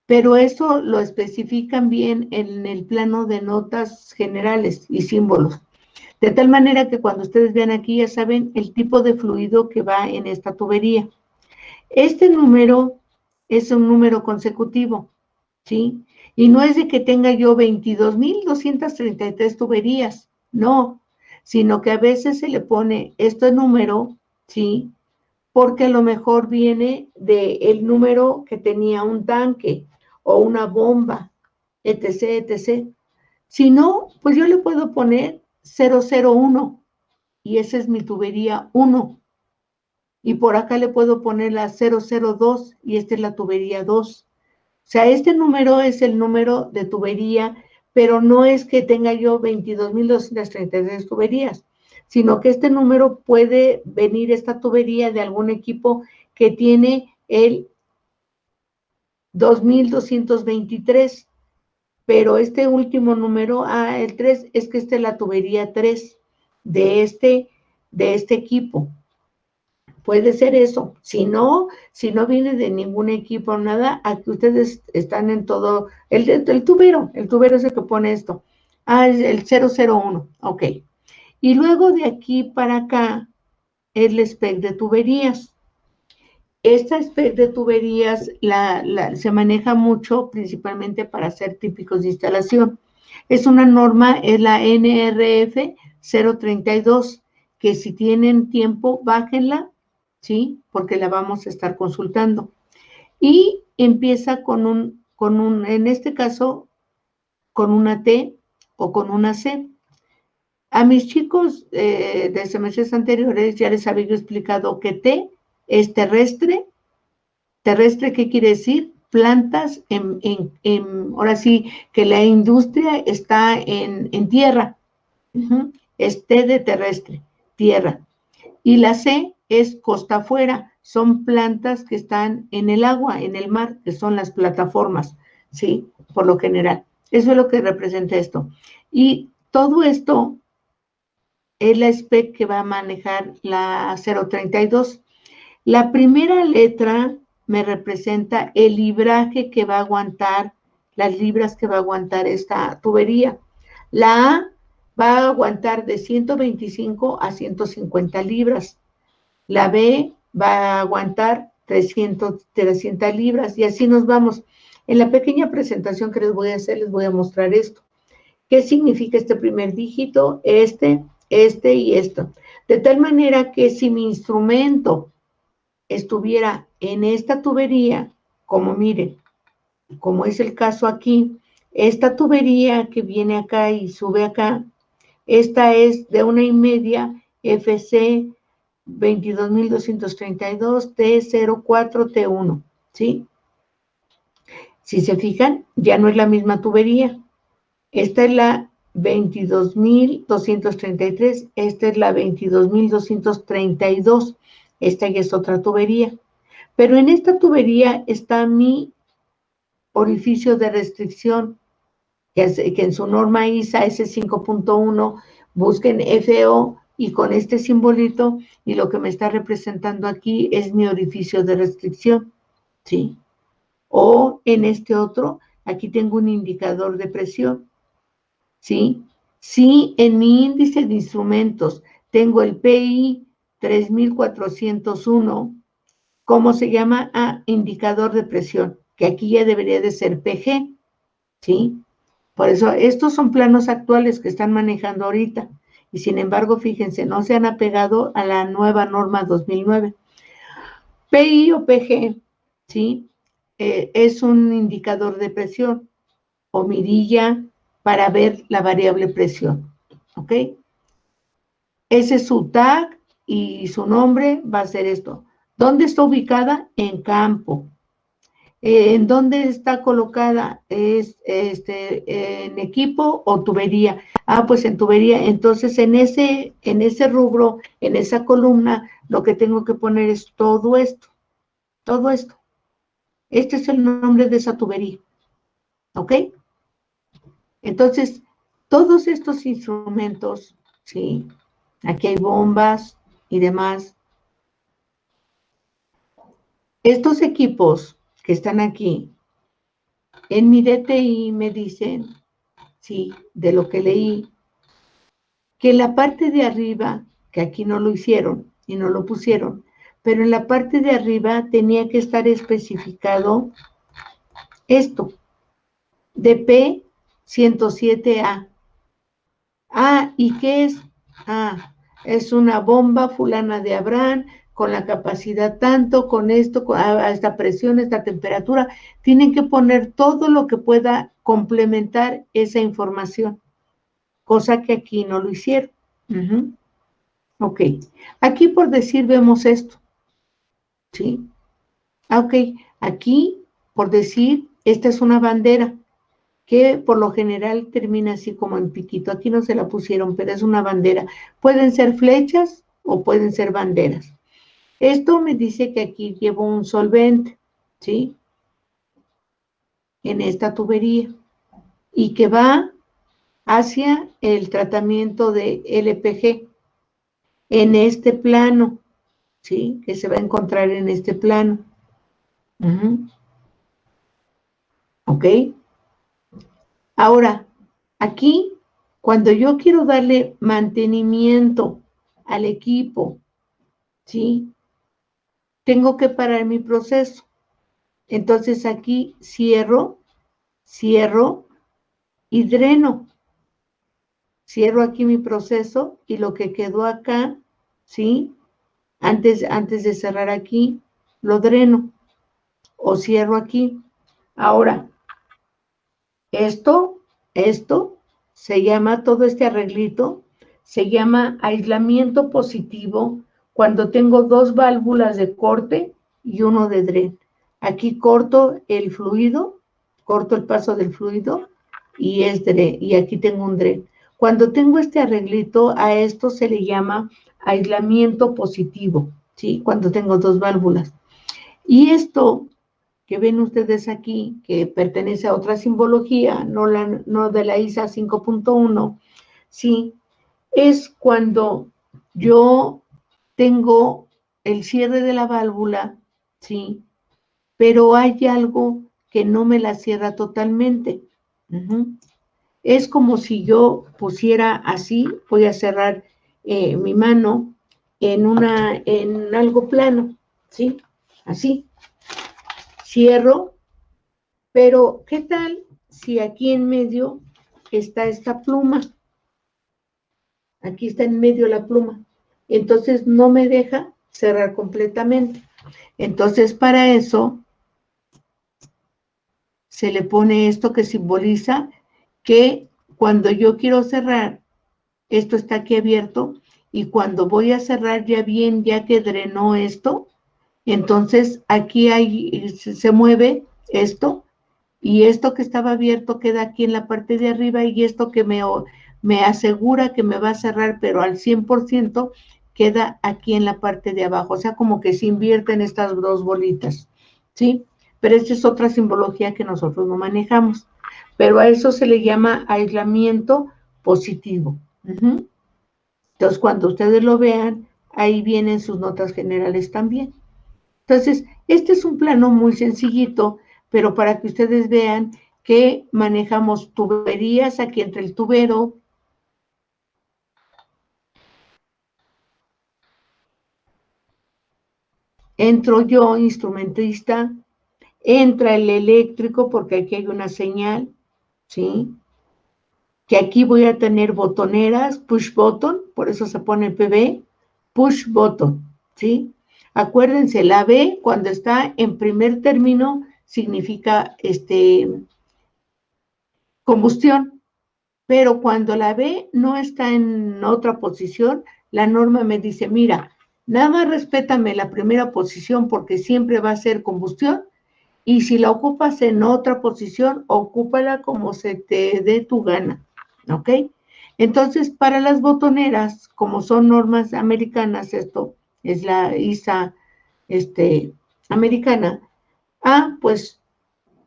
pero eso lo especifican bien en el plano de notas generales y símbolos, de tal manera que cuando ustedes vean aquí ya saben el tipo de fluido que va en esta tubería. Este número es un número consecutivo, ¿sí? Y no es de que tenga yo 22,233 tuberías, no, sino que a veces se le pone este número, ¿sí? Porque a lo mejor viene del número que tenía un tanque o una bomba, etc., etc. Si no, pues yo le puedo poner 001 y esa es mi tubería 1. Y por acá le puedo poner la 002 y esta es la tubería 2. O sea, este número es el número de tubería, pero no es que tenga yo 22,233 tuberías, sino que este número puede venir, esta tubería, de algún equipo que tiene el 2223, pero este último número, el 3, es que esta es la tubería 3 de este equipo. Puede ser eso. Si no viene de ningún equipo, nada, aquí ustedes están en todo, el tubero es el que pone esto. Es el 001, ok. Y luego de aquí para acá, el spec de tuberías. Esta especie de tuberías se maneja mucho, principalmente para hacer típicos de instalación. Es una norma, es la NRF 032, que si tienen tiempo, bájenla, ¿sí? Porque la vamos a estar consultando. Y empieza en este caso, con una T o con una C. A mis chicos de semestres anteriores ya les había explicado que T es terrestre. Terrestre, ¿qué quiere decir? Plantas ahora sí, que la industria está en tierra. Es T de terrestre, tierra. Y la C es costa afuera, son plantas que están en el agua, en el mar, que son las plataformas, ¿sí? Por lo general. Eso es lo que representa esto. Y todo esto es la spec que va a manejar la 032. La primera letra me representa el libraje que va a aguantar, las libras que va a aguantar esta tubería. La A va a aguantar de 125 a 150 libras. La B va a aguantar 300 libras y así nos vamos. En la pequeña presentación que les voy a hacer, les voy a mostrar esto. ¿Qué significa este primer dígito? Este y esto. De tal manera que si mi instrumento estuviera en esta tubería, como miren, como es el caso aquí, esta tubería que viene acá y sube acá, esta es de 1,5 FC 22.232 T04 T1, ¿sí? Si se fijan, ya no es la misma tubería. Esta es la 22.233, esta es la 22.232, esta ya es otra tubería. Pero en esta tubería está mi orificio de restricción, que en su norma ISA S5.1 busquen FO y con este simbolito, y lo que me está representando aquí es mi orificio de restricción, ¿sí? O en este otro, aquí tengo un indicador de presión, ¿sí? Si en mi índice de instrumentos tengo el PI 3401, ¿cómo se llama? Indicador de presión, que aquí ya debería de ser PG, ¿sí? Por eso, estos son planos actuales que están manejando ahorita, y sin embargo, fíjense, no se han apegado a la nueva norma 2009. PI o PG, ¿sí? Es un indicador de presión, o mirilla para ver la variable presión, ¿ok? Ese es su tag y su nombre va a ser esto. ¿Dónde está ubicada? En campo. ¿En dónde está colocada? ¿Es en equipo o tubería? Pues en tubería. Entonces, en ese rubro, en esa columna, lo que tengo que poner es todo esto. Todo esto. Este es el nombre de esa tubería. ¿Ok? Entonces, todos estos instrumentos, ¿sí? Aquí hay bombas y demás. Estos equipos que están aquí, en mi DTI me dicen, sí, de lo que leí, que en la parte de arriba, que aquí no lo hicieron y no lo pusieron, pero en la parte de arriba tenía que estar especificado esto, DP 107A. ¿Y qué es? Es una bomba fulana de Abraham, con la capacidad tanto, con esto, a esta presión, esta temperatura. Tienen que poner todo lo que pueda complementar esa información, cosa que aquí no lo hicieron. Ok, aquí por decir vemos esto, ¿sí? Ok, aquí por decir, esta es una bandera, que por lo general termina así como en piquito. Aquí no se la pusieron, pero es una bandera. Pueden ser flechas o pueden ser banderas. Esto me dice que aquí llevo un solvente, ¿sí? En esta tubería. Y que va hacia el tratamiento de LPG. En este plano, ¿sí? Que se va a encontrar en este plano. ¿Ok? Ahora, aquí, cuando yo quiero darle mantenimiento al equipo, ¿sí? tengo que parar mi proceso. Entonces aquí cierro y dreno. Cierro aquí mi proceso y lo que quedó acá, ¿sí? Antes de cerrar aquí, lo dreno o cierro aquí. Ahora, esto se llama, todo este arreglito, se llama aislamiento positivo cuando tengo dos válvulas de corte y uno de dren. Aquí corto el fluido, corto el paso del fluido y aquí tengo un dren. Cuando tengo este arreglito, a esto se le llama aislamiento positivo, ¿sí? Cuando tengo dos válvulas. Y esto que ven ustedes aquí, que pertenece a otra simbología, no de la ISA 5.1, ¿sí? Es cuando yo tengo el cierre de la válvula, ¿sí? Pero hay algo que no me la cierra totalmente. Es como si yo pusiera así, voy a cerrar mi mano en algo plano, ¿sí? Así. Cierro, pero ¿qué tal si aquí en medio está esta pluma? Aquí está en medio la pluma. Entonces no me deja cerrar completamente. Entonces para eso se le pone esto que simboliza que cuando yo quiero cerrar, esto está aquí abierto, y cuando voy a cerrar ya bien, ya que drenó esto, entonces aquí se mueve esto, y esto que estaba abierto queda aquí en la parte de arriba, y esto que me asegura que me va a cerrar, pero al 100%, queda aquí en la parte de abajo, o sea, como que se invierten estas dos bolitas, ¿sí? Pero esta es otra simbología que nosotros no manejamos, pero a eso se le llama aislamiento positivo. Entonces, cuando ustedes lo vean, ahí vienen sus notas generales también. Entonces, este es un plano muy sencillito, pero para que ustedes vean que manejamos tuberías aquí entre el tubero, entro yo, instrumentista, entra el eléctrico, porque aquí hay una señal, ¿sí? Que aquí voy a tener botoneras, push button, por eso se pone PB, push button, ¿sí? Acuérdense, la B cuando está en primer término significa combustión, pero cuando la B no está en otra posición, la norma me dice, mira, nada más respétame la primera posición porque siempre va a ser combustión, y si la ocupas en otra posición, ocúpala como se te dé tu gana, ¿ok? Entonces, para las botoneras, como son normas americanas, esto es la ISA americana, pues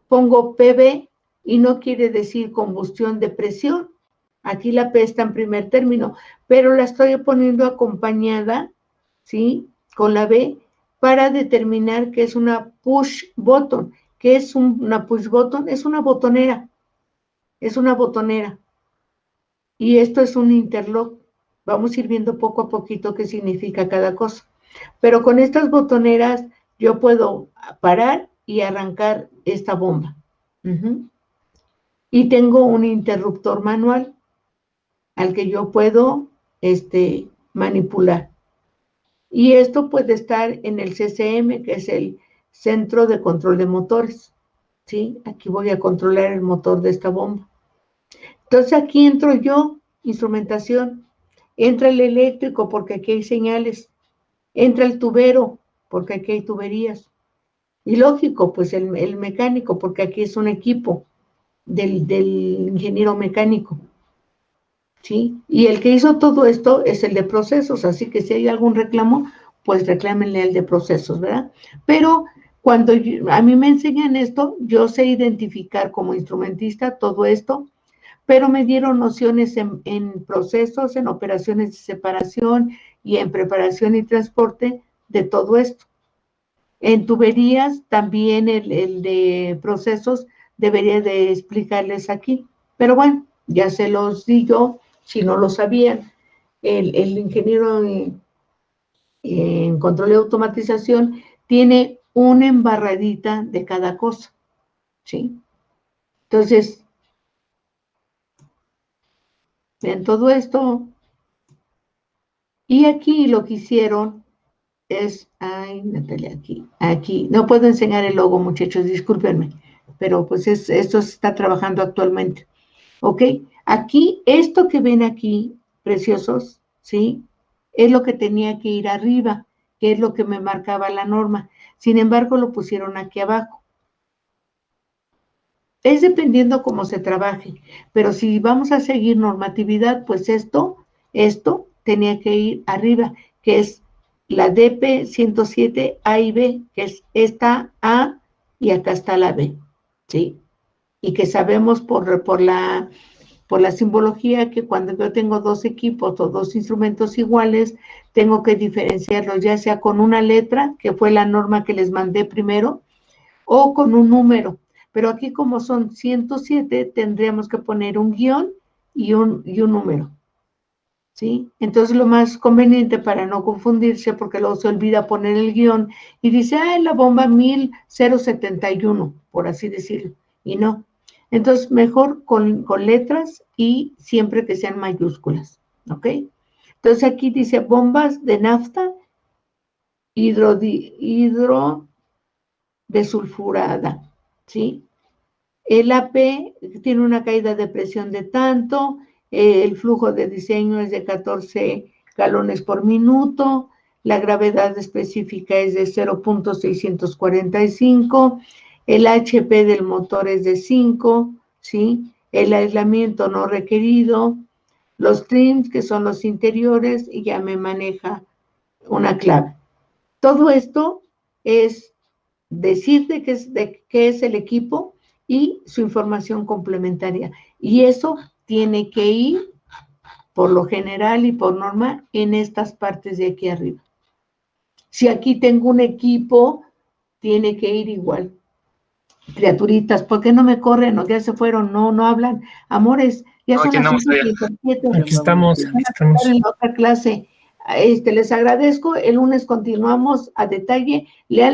pongo PB y no quiere decir combustión de presión. Aquí la P está en primer término, pero la estoy poniendo acompañada, ¿sí? Con la B para determinar que es una push button. ¿Qué es una push button? Es una botonera. Es una botonera. Y esto es un interlock. Vamos a ir viendo poco a poquito qué significa cada cosa. Pero con estas botoneras yo puedo parar y arrancar esta bomba. Y tengo un interruptor manual al que yo puedo manipular. Y esto puede estar en el CCM, que es el Centro de Control de Motores, ¿sí? Aquí voy a controlar el motor de esta bomba. Entonces aquí entro yo, instrumentación, entra el eléctrico porque aquí hay señales, entra el tubero porque aquí hay tuberías, y lógico, pues el mecánico porque aquí es un equipo del ingeniero mecánico, ¿sí? Y el que hizo todo esto es el de procesos, así que si hay algún reclamo, pues reclámenle al de procesos, ¿verdad? Pero cuando a mí me enseñan esto, yo sé identificar como instrumentista todo esto, pero me dieron nociones en procesos, en operaciones de separación y en preparación y transporte de todo esto. En tuberías, también el de procesos debería de explicarles aquí. Pero bueno, ya se los di yo, si no lo sabían. El ingeniero en control y automatización tiene una embarradita de cada cosa, ¿sí? Entonces, vean todo esto. Y aquí lo que hicieron es, ay, Natalia, aquí. No puedo enseñar el logo, muchachos, discúlpenme, pero pues esto se está trabajando actualmente. ¿Ok? Aquí, esto que ven aquí, preciosos, ¿sí? Es lo que tenía que ir arriba, que es lo que me marcaba la norma. Sin embargo, lo pusieron aquí abajo. Es dependiendo cómo se trabaje, pero si vamos a seguir normatividad, pues esto tenía que ir arriba, que es la DP 107 A y B, que es esta A y acá está la B, ¿sí? Y que sabemos por la simbología que cuando yo tengo dos equipos o dos instrumentos iguales, tengo que diferenciarlos ya sea con una letra, que fue la norma que les mandé primero, o con un número. Pero aquí como son 107, tendríamos que poner un guión y un número, ¿sí? Entonces lo más conveniente para no confundirse, porque luego se olvida poner el guión y dice, ah, la bomba 1071, por así decirlo, y no. Entonces mejor con letras y siempre que sean mayúsculas, ¿ok? Entonces aquí dice bombas de nafta hidro desulfurada, ¿sí? El AP tiene una caída de presión de tanto, el flujo de diseño es de 14 galones por minuto, la gravedad específica es de 0.645, el HP del motor es de 5, ¿sí? El aislamiento no requerido, los trims, que son los interiores, y ya me maneja una clave. Todo esto es decir de qué es el equipo y su información complementaria. Y eso tiene que ir, por lo general y por norma, en estas partes de aquí arriba. Si aquí tengo un equipo, tiene que ir igual. Criaturitas, ¿por qué no me corren? ¿O ya se fueron? No hablan. Amores, ya No, son aquí las andamos todavía. 5:57. Aquí estamos. En la otra clase. Les agradezco. El lunes continuamos a detalle. Lean